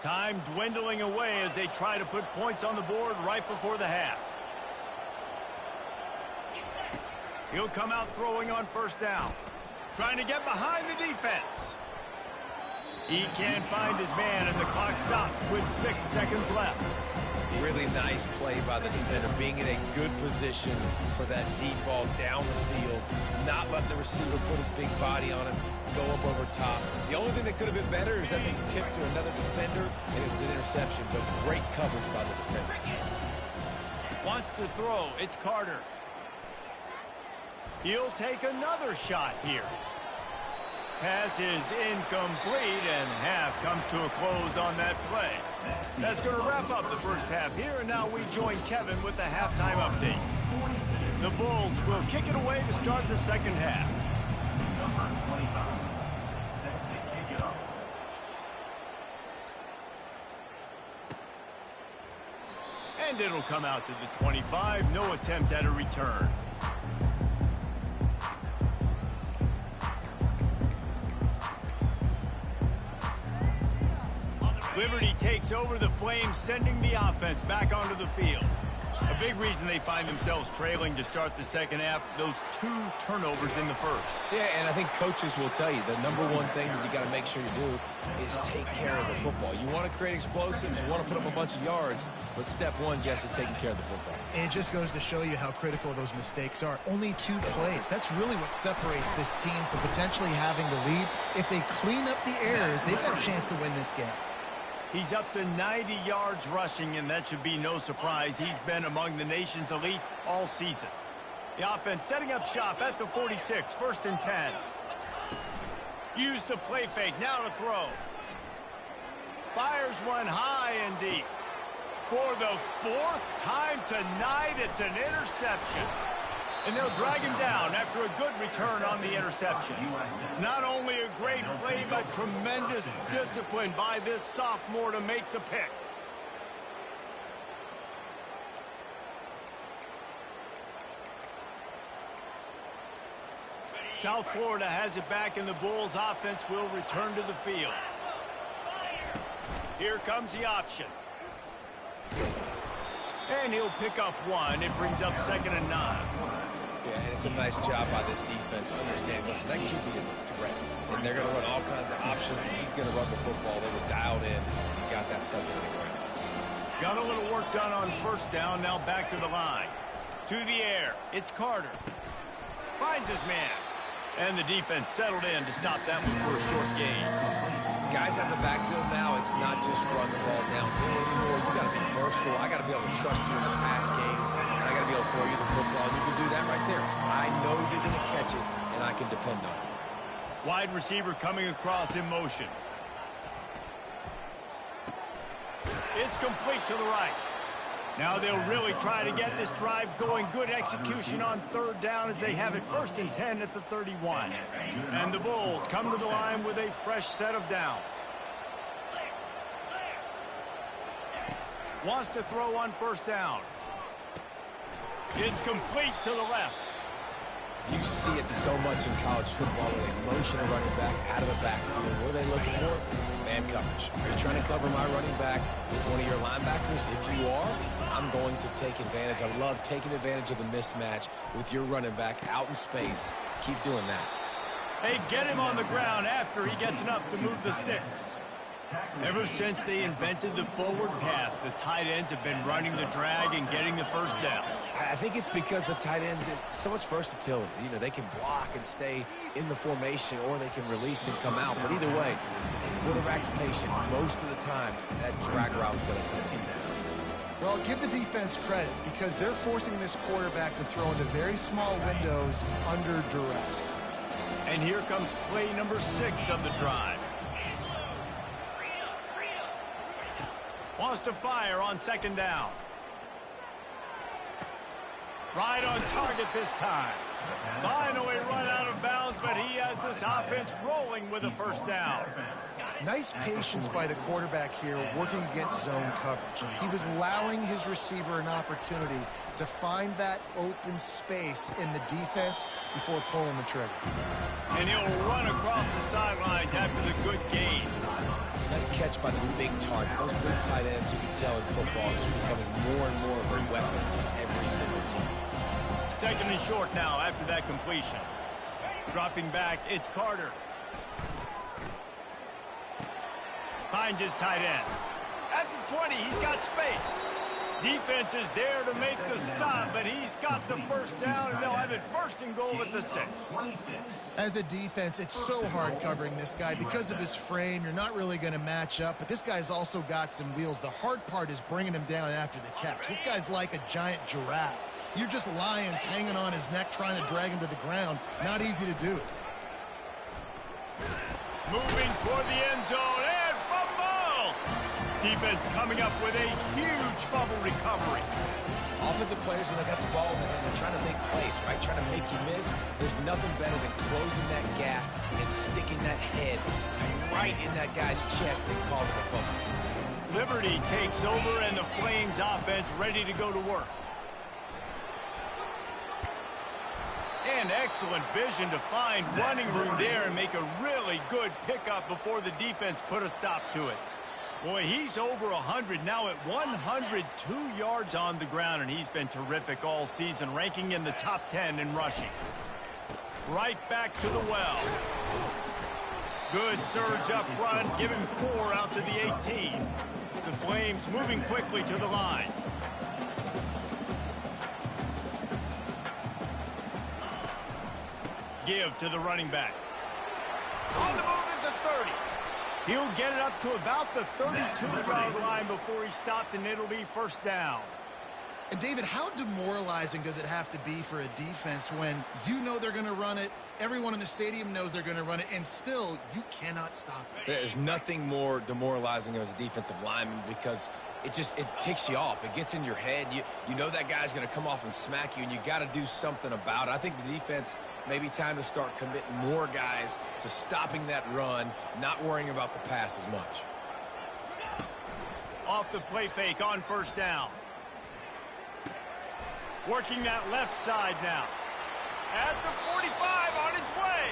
Time dwindling away as they try to put points on the board right before the half. He'll come out throwing on 1st down. Trying to get behind the defense. He can't find his man, and the clock stops with 6 seconds left. Really nice play by the defender, being in a good position for that deep ball down the field, not letting the receiver put his big body on him, go up over top. The only thing that could have been better is that they tipped to another defender, and it was an interception, but great coverage by the defender. Wants to throw. It's Carter. He'll take another shot here. Pass is incomplete, and half comes to a close on that play. That's going to wrap up the first half here, and now we join Kevin with the halftime update. The Bulls will kick it away to start the second half. Number 25, set to kick it off. And it'll come out to the 25. No attempt at a return. Liberty takes over the Flames, sending the offense back onto the field. A big reason they find themselves trailing to start the second half, those 2 turnovers in the first. Yeah, and I think coaches will tell you the number one thing that you got to make sure you do is take care of the football. You want to create explosives, you want to put up a bunch of yards, but step one, Jess, is taking care of the football. It just goes to show you how critical those mistakes are. Only 2 plays. That's really what separates this team from potentially having the lead. If they clean up the errors, they've got a chance to win this game. He's up to 90 yards rushing, and that should be no surprise. He's been among the nation's elite all season. The offense setting up shop at the 46, 1st and 10. Use the play fake, now to throw. Fires one high and deep. For the 4th time tonight, it's an interception. And they'll drag him down after a good return on the interception. Not only a great play, but tremendous discipline by this sophomore to make the pick. South Florida has it back, and the Bulls offense will return to the field. Here comes the option. And he'll pick up 1. It brings up 2nd and 9. Yeah, and it's a nice job by this defense. Understand, listen, that QB is a threat, and they're going to run all kinds of options, and he's going to run the football. They were dialed in and got that subject on the ground. Got a little work done on first down. Now back to the line. To the air. It's Carter. Finds his man. And the defense settled in to stop that one for a short gain. Guys out of the backfield now, it's not just run the ball downhill anymore. You got to be versatile. I got to be able to trust you in the pass game. And I got to be able to throw you the football. You can do that right there. I know you're going to catch it, and I can depend on it. Wide receiver coming across in motion. It's complete to the right. Now they'll really try to get this drive going. Good execution on third down as they have it 1st and 10 at the 31. And the Bulls come to the line with a fresh set of downs. Wants to throw on first down. It's complete to the left. You see it so much in college football where they motion a running back out of the backfield. What are they looking for? Man coverage. Are you trying to cover my running back with one of your linebackers? If you are, I'm going to take advantage. I love taking advantage of the mismatch with your running back out in space. Keep doing that. Hey, get him on the ground after he gets enough to move the sticks. Ever since they invented the forward pass, the tight ends have been running the drag and getting the first down. I think it's because the tight ends is so much versatility. You know, they can block and stay in the formation, or they can release and come out. But either way, the quarterback's patient most of the time. That drag route's going to come in there. Well, give the defense credit because they're forcing this quarterback to throw into very small windows under duress. And here comes play number 6 of the drive. Wants to fire on second down. Right on target this time. Finally run out of bounds, but he has this offense rolling with a first down. Nice patience by the quarterback here working against zone coverage. He was allowing his receiver an opportunity to find that open space in the defense before pulling the trigger. And he'll run across the sidelines after the good gain. Nice catch by the big target. Those big tight ends, you can tell in football, is becoming more and more of a weapon on every single team. 2nd and short now after that completion. Dropping back, it's Carter. Finds his tight end. At the 20, he's got space. Defense is there to make the stop, but he's got the first down, and they'll have it 1st and goal at the 6. As a defense, it's so hard covering this guy because of his frame. You're not really going to match up, but this guy's also got some wheels. The hard part is bringing him down after the catch. This guy's like a giant giraffe. You're just lions hanging on his neck trying to drag him to the ground. Not easy to do. Moving toward the end zone, and fumble! Defense coming up with a huge fumble recovery. Offensive players, when they got the ball in their hand, they're trying to make plays, right? Trying to make you miss. There's nothing better than closing that gap and sticking that head right in that guy's chest and causing a fumble. Liberty takes over, and the Flames offense ready to go to work. And excellent vision to find running room there and make a really good pickup before the defense put a stop to it. Boy, he's over 100 now at 102 yards on the ground, and he's been terrific all season, ranking in the top 10 in rushing. Right back to the well. Good surge up front, giving 4 out to the 18. The Flames moving quickly to the line. Give to the running back. On the move at the 30. He'll get it up to about the 32-yard line before he stopped, and it'll be 1st down. And, David, how demoralizing does it have to be for a defense when you know they're going to run it, everyone in the stadium knows they're going to run it, and still you cannot stop it? There's nothing more demoralizing as a defensive lineman because it ticks you off. It gets in your head. You know that guy's going to come off and smack you, and you got to do something about it. I think the defense maybe time to start committing more guys to stopping that run, not worrying about the pass as much. Off the play fake on 1st down. Working that left side now. At the 45 on his way.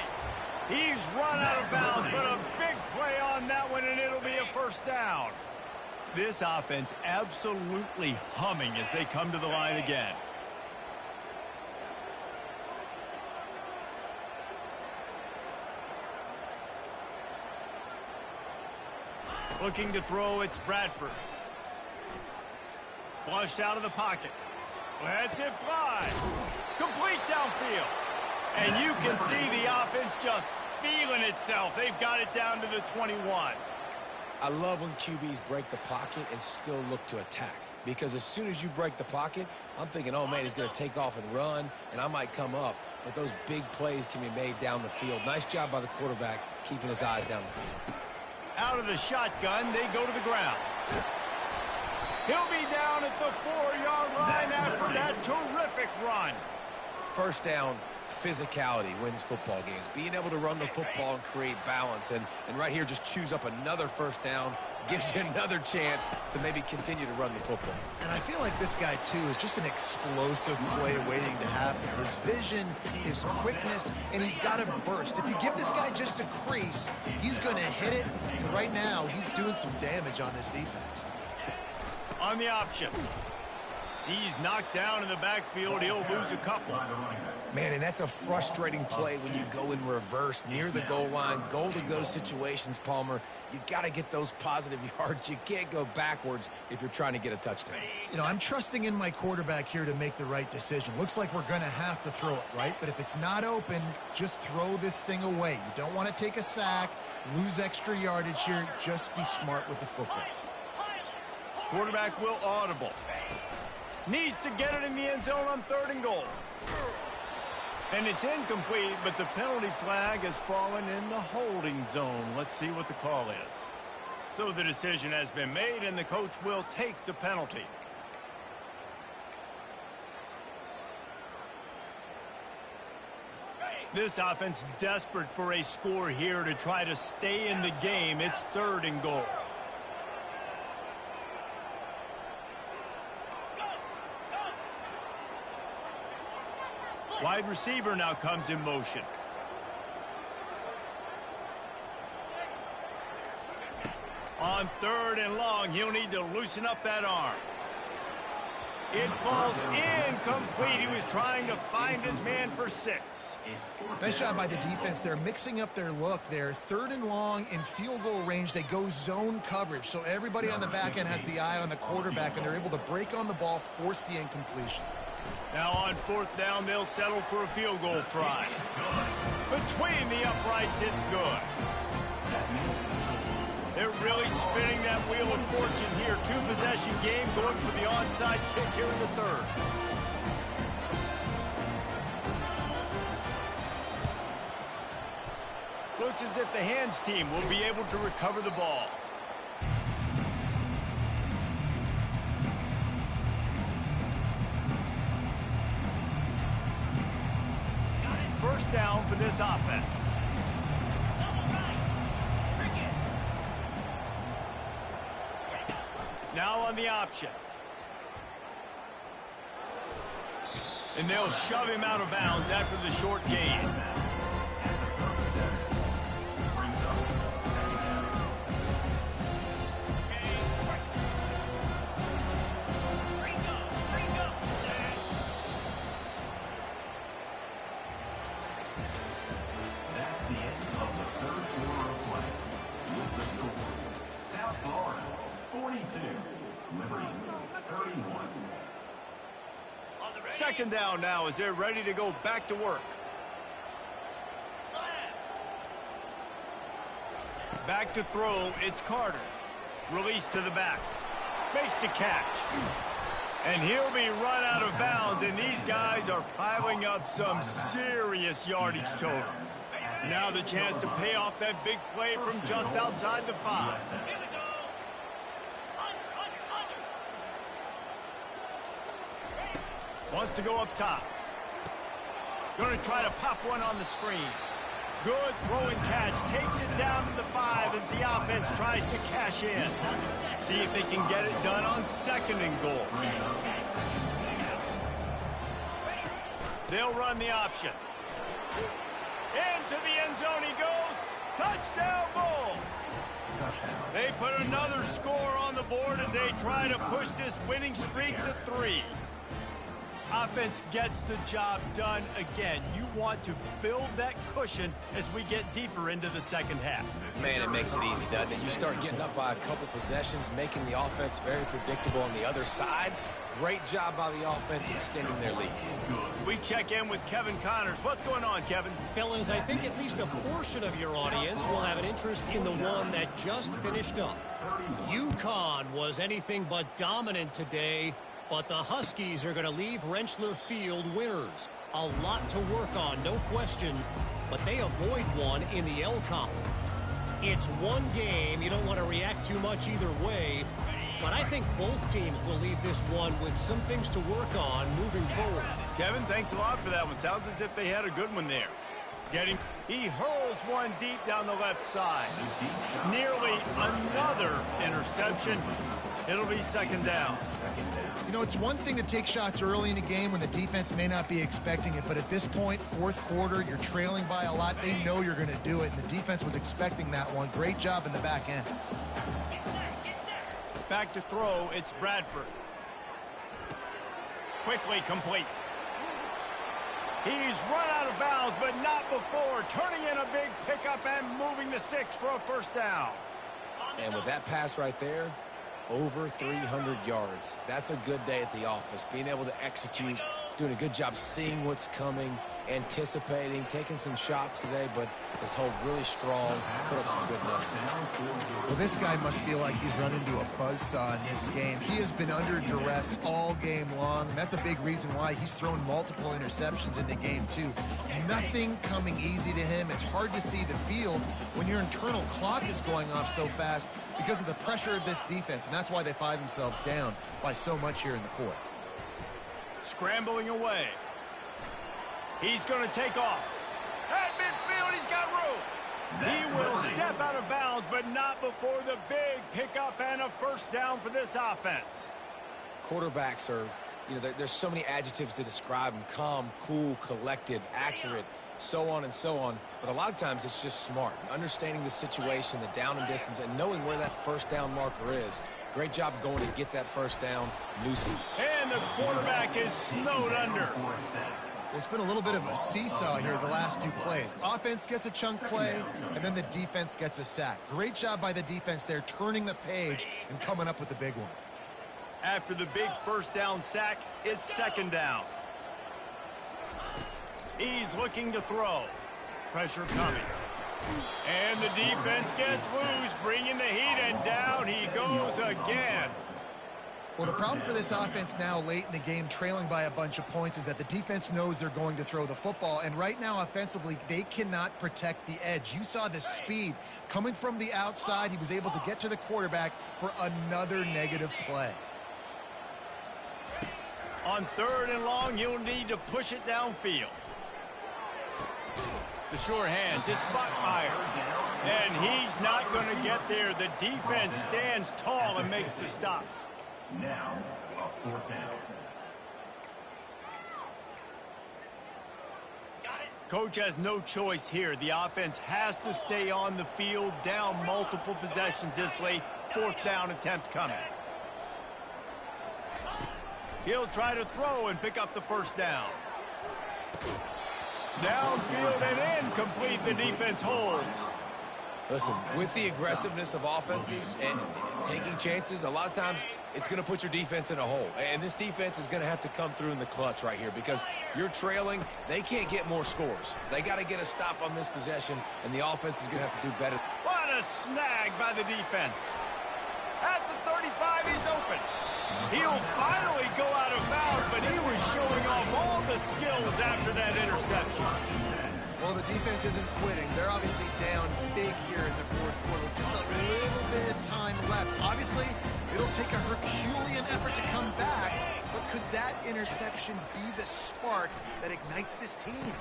He's run out of bounds, but a big play on that one, and it'll be a 1st down. This offense absolutely humming as they come to the line again. Looking to throw, it's Bradford. Flushed out of the pocket. Lets it fly. Complete downfield. And you can see the offense just feeling itself. They've got it down to the 21. I love when QBs break the pocket and still look to attack. Because as soon as you break the pocket, I'm thinking, oh, man, he's going to take off and run, and I might come up. But those big plays can be made down the field. Nice job by the quarterback keeping his eyes down the field. Out of the shotgun, they go to the ground. He'll be down at the 4-yard line after that terrific run. First down, physicality wins football games. Being able to run the football and create balance. And right here, just choose up another first down, gives you another chance to maybe continue to run the football. And I feel like this guy, too, is just an explosive play waiting to happen. His vision, his quickness, and he's got a burst. If you give this guy just a crease, he's going to hit it. And right now, he's doing some damage on this defense. On the option. He's knocked down in the backfield. He'll lose a couple. Man, and that's a frustrating play when you go in reverse near the goal line. Goal-to-go situations, Palmer. You got to get those positive yards. You can't go backwards if you're trying to get a touchdown. You know, I'm trusting in my quarterback here to make the right decision. Looks like we're going to have to throw it, right? But if it's not open, just throw this thing away. You don't want to take a sack, lose extra yardage here. Just be smart with the football. Quarterback will audible. Needs to get it in the end zone on 3rd and goal. And it's incomplete, but the penalty flag has fallen in the holding zone. Let's see what the call is. So the decision has been made, and the coach will take the penalty. This offense desperate for a score here to try to stay in the game. It's 3rd and goal. Wide receiver now comes in motion. On 3rd and long, he'll need to loosen up that arm. It falls incomplete. He was trying to find his man for 6. Nice job by the defense. They're mixing up their look. They're 3rd and long in field goal range. They go zone coverage. So everybody on the back end has the eye on the quarterback, and they're able to break on the ball, force the incompletion. Now on 4th down, they'll settle for a field goal try. Between the uprights, it's good. They're really spinning that wheel of fortune here. 2-possession game, going for the onside kick here in the 3rd. Looks as if the hands team will be able to recover the ball. First down for this offense. Now on the option. And they'll shove him out of bounds after the short gain. Second down now as they're ready to go back to work. Back to throw, it's Carter. Release to the back. Makes the catch. And he'll be run out of bounds, and these guys are piling up some serious yardage totals. Now the chance to pay off that big play from just outside the 5. Wants to go up top. Going to try to pop one on the screen. Good throw and catch. Takes it down to the 5 as the offense tries to cash in. See if they can get it done on 2nd and goal. They'll run the option. Into the end zone he goes. Touchdown Bulls. They put another score on the board as they try to push this winning streak to 3. Offense gets the job done again. You want to build that cushion as we get deeper into the second half. Man, it makes it easy, doesn't it? You start getting up by a couple possessions, making the offense very predictable on the other side. Great job by the offense extending their lead. We check in with Kevin Connors. What's going on, Kevin? Fellas, I think at least a portion of your audience will have an interest in the one that just finished up. UConn was anything but dominant today, but the Huskies are going to leave Rentschler Field winners. A lot to work on, no question, but they avoid one in the L column. It's one game. You don't want to react too much either way, but I think both teams will leave this one with some things to work on moving forward. Kevin, thanks a lot for that one. Sounds as if they had a good one there. He hurls one deep down the left side. Nearly another interception. It'll be second down. You know, it's one thing to take shots early in a game when the defense may not be expecting it, but at this point, fourth quarter, you're trailing by a lot. They know you're going to do it, and the defense was expecting that one. Great job in the back end. Back to throw, it's Bradford. Quickly complete. He's run out of bounds, but not before. Turning in a big pickup and moving the sticks for a first down. And with that pass right there, over 300 yards. That's a good day at the office. Being able to execute, doing a good job seeing what's coming, anticipating, taking some shots today, but has held really strong, put up some good numbers. Well, this guy must feel like he's run into a buzzsaw in this game. He has been under duress all game long, and that's a big reason why he's thrown multiple interceptions in the game, too. Nothing coming easy to him. It's hard to see the field when your internal clock is going off so fast because of the pressure of this defense, and that's why they find themselves down by so much here in the fourth. Scrambling away. He's going to take off. At midfield, he's got room. He will step out of bounds, but not before the big pickup and a first down for this offense. Quarterbacks are, you know, there's so many adjectives to describe them. Calm, cool, collected, accurate, so on and so on. But a lot of times it's just smart. Understanding the situation, the down and distance, and knowing where that first down marker is. Great job going to get that first down. And the quarterback is snowed under. It's been a little bit of a seesaw here the last two plays. Offense gets a chunk play, and then the defense gets a sack. Great job by the defense there, turning the page and coming up with the big one. After the big first down sack, it's second down. He's looking to throw. Pressure coming. And the defense gets loose, bringing the heat, and down he goes again. Well, the problem for this offense now late in the game, trailing by a bunch of points, is that the defense knows they're going to throw the football. And right now, offensively, they cannot protect the edge. You saw the speed coming from the outside. He was able to get to the quarterback for another negative play. On third and long, he'll need to push it downfield. The sure hands, it's Buckmeyer. And he's not going to get there. The defense stands tall and makes the stop. Now, a fourth down. Coach has no choice here. The offense has to stay on the field, down multiple possessions this late. Fourth down attempt coming. He'll try to throw and pick up the first down. Downfield and incomplete. The defense holds. Listen, with the aggressiveness of offenses and taking chances, a lot of times it's going to put your defense in a hole. And this defense is going to have to come through in the clutch right here because you're trailing. They can't get more scores. They got to get a stop on this possession, and the offense is going to have to do better. What a snag by the defense. At the 35, he's open. He'll finally go out of bounds, but he was showing off all the skills after that interception. Well, the defense isn't quitting. They're obviously down big here in the fourth quarter with just a little bit of time left. Obviously, it'll take a Herculean effort to come back, but could that interception be the spark that ignites this team?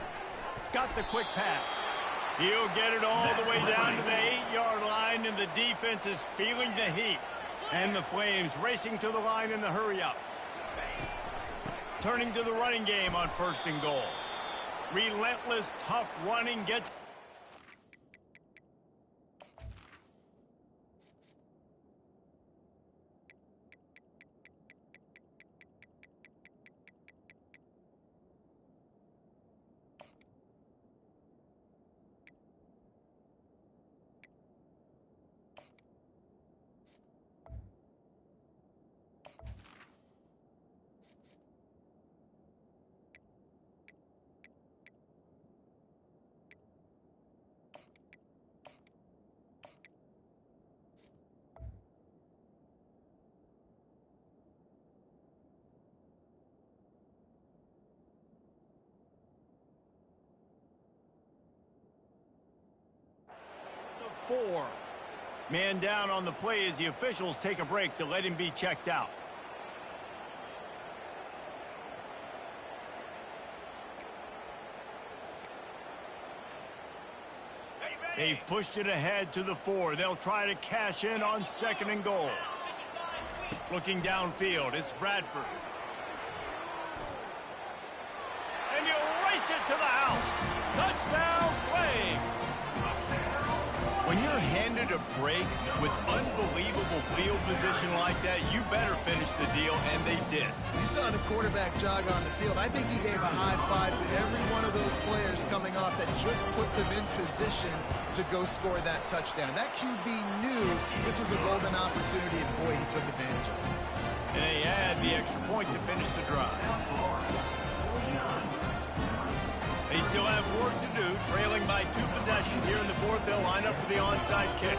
Got the quick pass. He'll get it all the way down to the 8-yard line, and the defense is feeling the heat. And the Flames racing to the line in the hurry-up. Turning to the running game on first and goal. Relentless, tough running gets... 4. Man down on the play as the officials take a break to let him be checked out. They've pushed it ahead to the 4. They'll try to cash in on 2nd and goal. Looking downfield, it's Bradford. And he'll race it to the house. Touchdown, Flames. When you're handed a break with unbelievable field position like that, you better finish the deal, and they did. You saw the quarterback jog on the field. I think he gave a high five to every one of those players coming off that just put them in position to go score that touchdown. That QB knew this was a golden opportunity, and boy, he took advantage of it. And they add the extra point to finish the drive. They still have work to do, trailing by 2 possessions here in the 4th. They'll line up for the onside kick.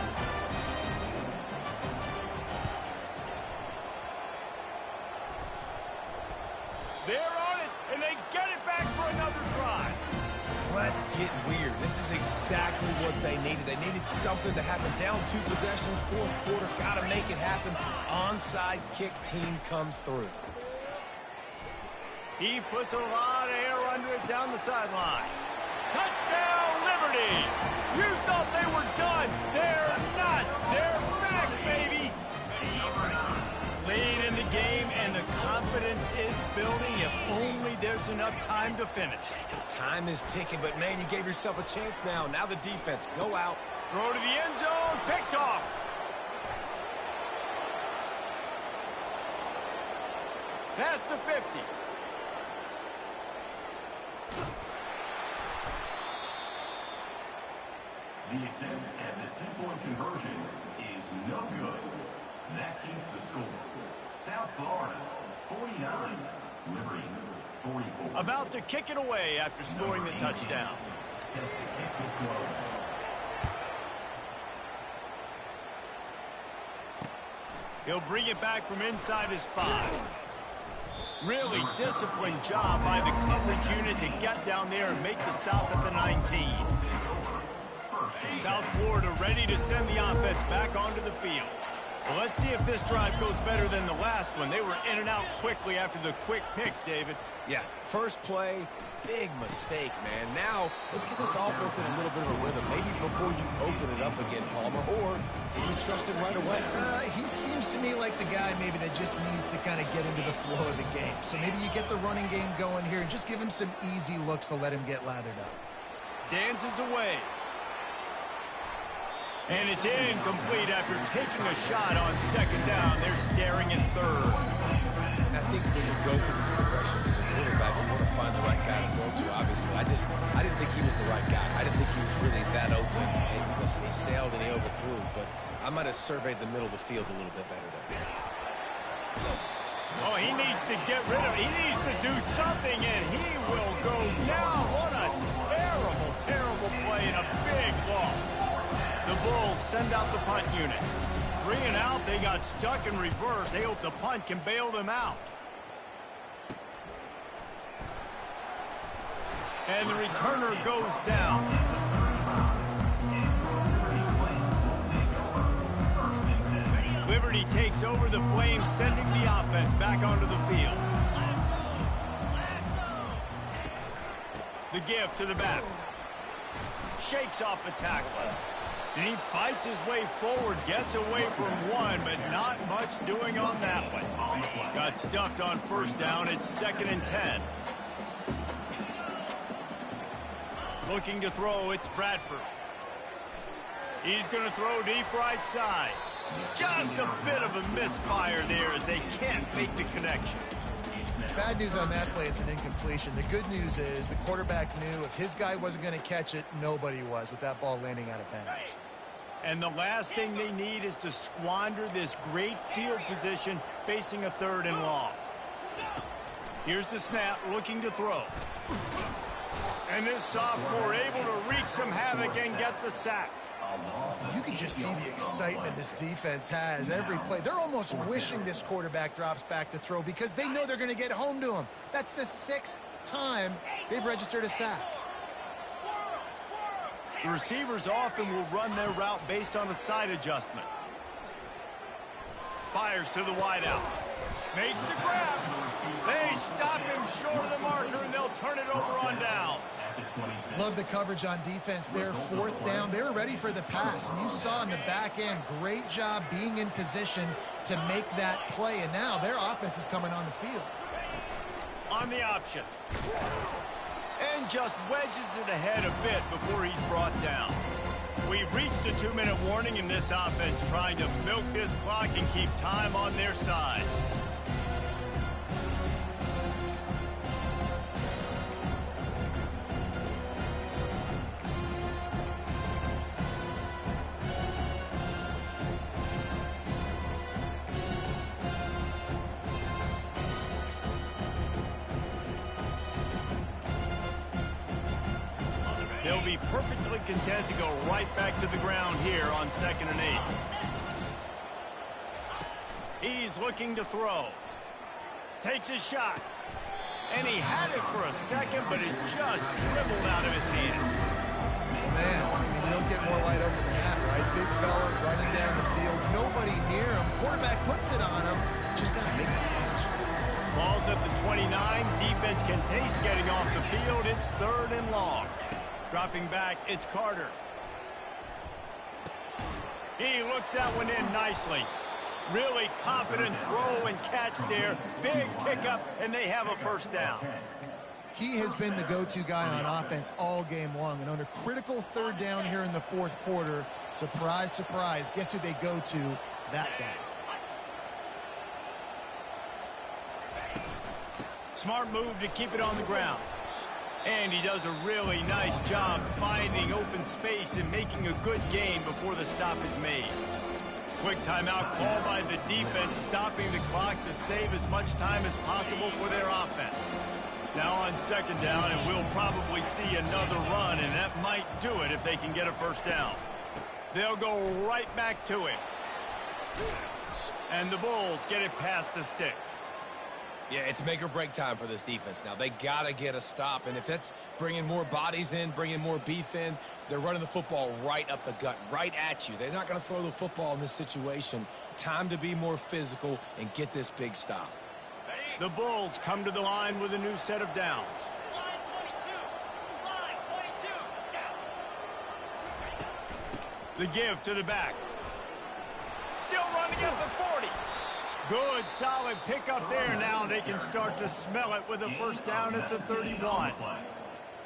They're on it, and they get it back for another drive. Let's get weird. This is exactly what they needed. They needed something to happen. Down 2 possessions, 4th quarter. Got to make it happen. Onside kick team comes through. He puts a lot of air under it down the sideline. Touchdown, Liberty! You thought they were done. They're not. They're back, baby. Lead in the game, and the confidence is building if only there's enough time to finish. Time is ticking, but, man, you gave yourself a chance now. Now the defense. Go out. Throw to the end zone. Picked off. Past the 50. The attempt at the 2-point conversion is no good. That keeps the score. South Florida, 49. Liberty, 44. About to kick it away after scoring the touchdown. Set to kick this one. He'll bring it back from inside his 5. Really disciplined job by the coverage unit to get down there and make the stop at the 19. South Florida ready to send the offense back onto the field. Well, let's see if this drive goes better than the last one. They were in and out quickly after the quick pick, David. Yeah, first play, big mistake, man. Now, let's get this offense in a little bit of a rhythm. Maybe before you open it up again, Palmer, or you trust him right away. He seems to me like the guy maybe that just needs to kind of get into the flow of the game. So maybe you get the running game going here and just give him some easy looks to let him get lathered up. Dances away. And it's incomplete after taking a shot on 2nd down. They're staring at 3rd. I think when you go through these progressions as a quarterback, you want to find the right guy to throw to, obviously. I didn't think he was the right guy. I didn't think he was really that open. And listen, he sailed and he overthrew, but I might have surveyed the middle of the field a little bit better there. Oh, he needs to get rid of it. He needs to do something, and he will go down. What a terrible, terrible play and a big loss. The Bulls send out the punt unit. 3 and out, they got stuck in reverse. They hope the punt can bail them out. And the returner goes down. Liberty takes over the Flames, sending the offense back onto the field. The give to the back. Shakes off the tackler. And he fights his way forward, gets away from 1, but not much doing on that one. Got stuffed on 1st down. It's 2nd and 10. Looking to throw, it's Bradford. He's going to throw deep right side. Just a bit of a misfire there as they can't make the connection. Bad news on that play, it's an incompletion. The good news is the quarterback knew if his guy wasn't going to catch it, nobody was with that ball landing out of bounds. And the last thing they need is to squander this great field position facing a 3rd and long. Here's the snap, looking to throw. And this sophomore able to wreak some havoc and get the sack. You can just see the excitement this defense has every play. They're almost wishing this quarterback drops back to throw because they know they're going to get home to him. That's the 6th time they've registered a sack. The receivers often will run their route based on a side adjustment. Fires to the wideout. Makes the grab. They stop him short of the marker, and they'll turn it over on down. Love the coverage on defense there. Fourth down. They were ready for the pass. And you saw in the back end, great job being in position to make that play. And now their offense is coming on the field. On the option. And just wedges it ahead a bit before he's brought down. We've reached the 2-minute warning in this offense, trying to milk this clock and keep time on their side. They'll be perfectly content to go right back to the ground here on 2nd and 8. He's looking to throw. Takes a shot. And he had it for a second, but it just dribbled out of his hands. Man, I mean, you don't get more wide open than that, right? Big fella running down the field. Nobody near him. Quarterback puts it on him. Just got to make the catch. Ball's at the 29. Defense can taste getting off the field. It's 3rd and long. Dropping back, it's Carter. He looks that one in nicely. Really confident throw and catch there. Big pickup, and they have a first down. He has been the go-to guy on offense all game long. And on a critical 3rd down here in the 4th quarter, surprise, surprise, guess who they go to? That guy. Smart move to keep it on the ground. And he does a really nice job finding open space and making a good gain before the stop is made. Quick timeout called by the defense, stopping the clock to save as much time as possible for their offense. Now on 2nd down, and we'll probably see another run, and that might do it if they can get a first down. They'll go right back to it. And the Bulls get it past the sticks. Yeah, it's make or break time for this defense now. They got to get a stop, and if that's bringing more bodies in, bringing more beef in, they're running the football right up the gut, right at you. They're not going to throw the football in this situation. Time to be more physical and get this big stop. The Bulls come to the line with a new set of downs. Slide 22. The give to the back. Still running at the 40. Good, solid pickup there. Now they can start to smell it with a first down at the 31.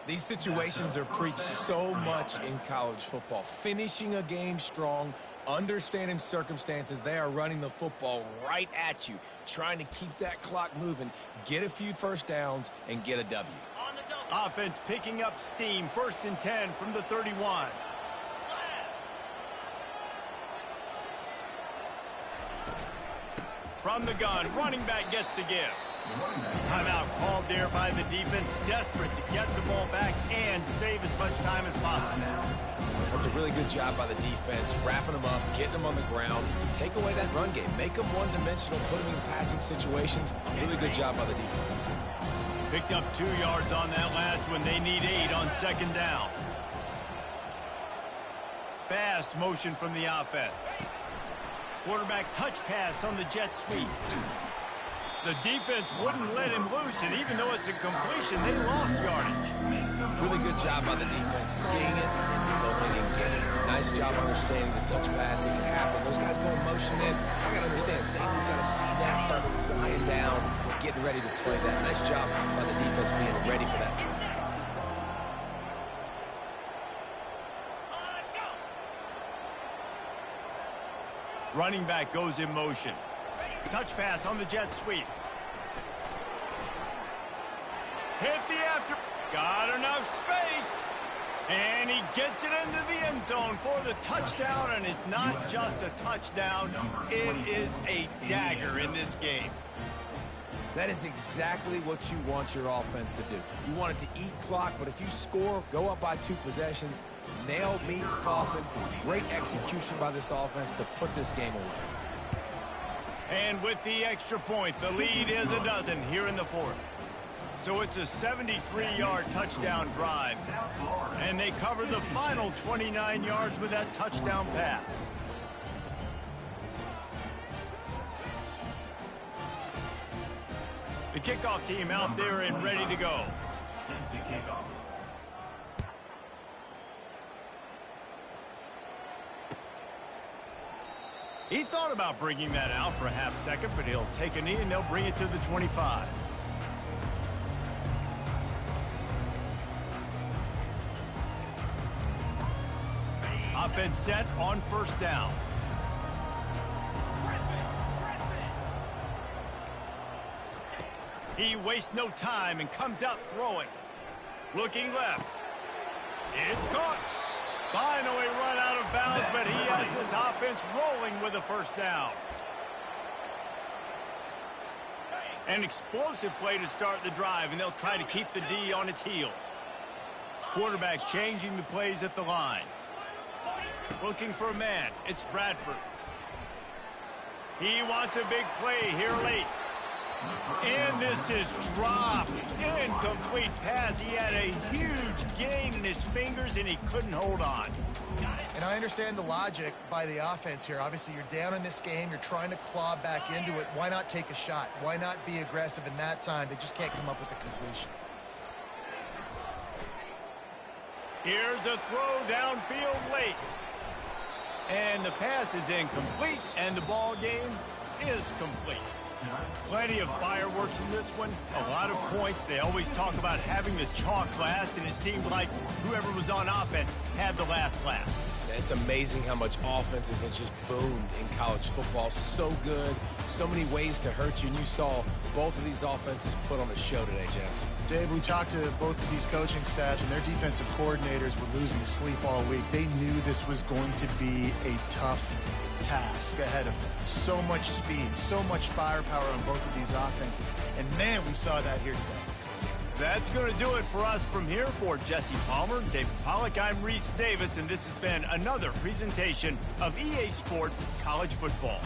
These situations are preached so much in college football. Finishing a game strong, understanding circumstances. They are running the football right at you, trying to keep that clock moving, get a few first downs, and get a W. Offense picking up steam. 1st and 10 from the 31. From the gun, running back gets to give. Timeout called there by the defense, desperate to get the ball back and save as much time as possible. That's a really good job by the defense, wrapping them up, getting them on the ground, take away that run game, make them one-dimensional, put them in passing situations. Really good job by the defense. Picked up 2 yards on that last one. They need 8 on 2nd down. Fast motion from the offense. Quarterback touch pass on the jet sweep. The defense wouldn't let him loose, and even though it's a completion, they lost yardage. Really good job by the defense, seeing it and going and getting it. Nice job understanding the touch pass. It can happen. Those guys go in motion, man. I got to understand, safety's got to see that, start flying down, getting ready to play that. Nice job by the defense being ready for that. Running back goes in motion. Touch pass on the jet sweep. Hit the after. Got enough space. And he gets it into the end zone for the touchdown. And it's not just a touchdown. It is a dagger in this game. That is exactly what you want your offense to do. You want it to eat clock, but if you score, go up by 2 possessions, nail, meet, coffin. Great execution by this offense to put this game away. And with the extra point, the lead is a dozen here in the 4th. So it's a 73-yard touchdown drive. And they cover the final 29 yards with that touchdown pass. The kickoff team out there and ready to go. Set to kickoff. He thought about bringing that out for a half second, but he'll take a knee and they'll bring it to the 25. Offense set on first down. He wastes no time and comes out throwing. Looking left. It's caught. Finally run out of bounds, but he has this offense rolling with a first down. An explosive play to start the drive, and they'll try to keep the D on its heels. Quarterback changing the plays at the line. Looking for a man. It's Bradford. He wants a big play here late. And this is dropped. Incomplete pass. He had a huge gain in his fingers, and he couldn't hold on. And I understand the logic by the offense here. Obviously, you're down in this game. You're trying to claw back into it. Why not take a shot? Why not be aggressive in that time? They just can't come up with a completion. Here's a throw downfield late. And the pass is incomplete, and the ball game is complete. Plenty of fireworks in this one. A lot of points. They always talk about having the chalk last, and it seemed like whoever was on offense had the last laugh. It's amazing how much offenses have just boomed in college football. So good, so many ways to hurt you, and you saw both of these offenses put on a show today, Jess. Dave, we talked to both of these coaching staffs, and their defensive coordinators were losing sleep all week. They knew this was going to be a tough task ahead of them. So much speed, so much firepower on both of these offenses. And, man, we saw that here today. That's going to do it for us from here. For Jesse Palmer, David Pollack, I'm Reese Davis, and this has been another presentation of EA Sports College Football.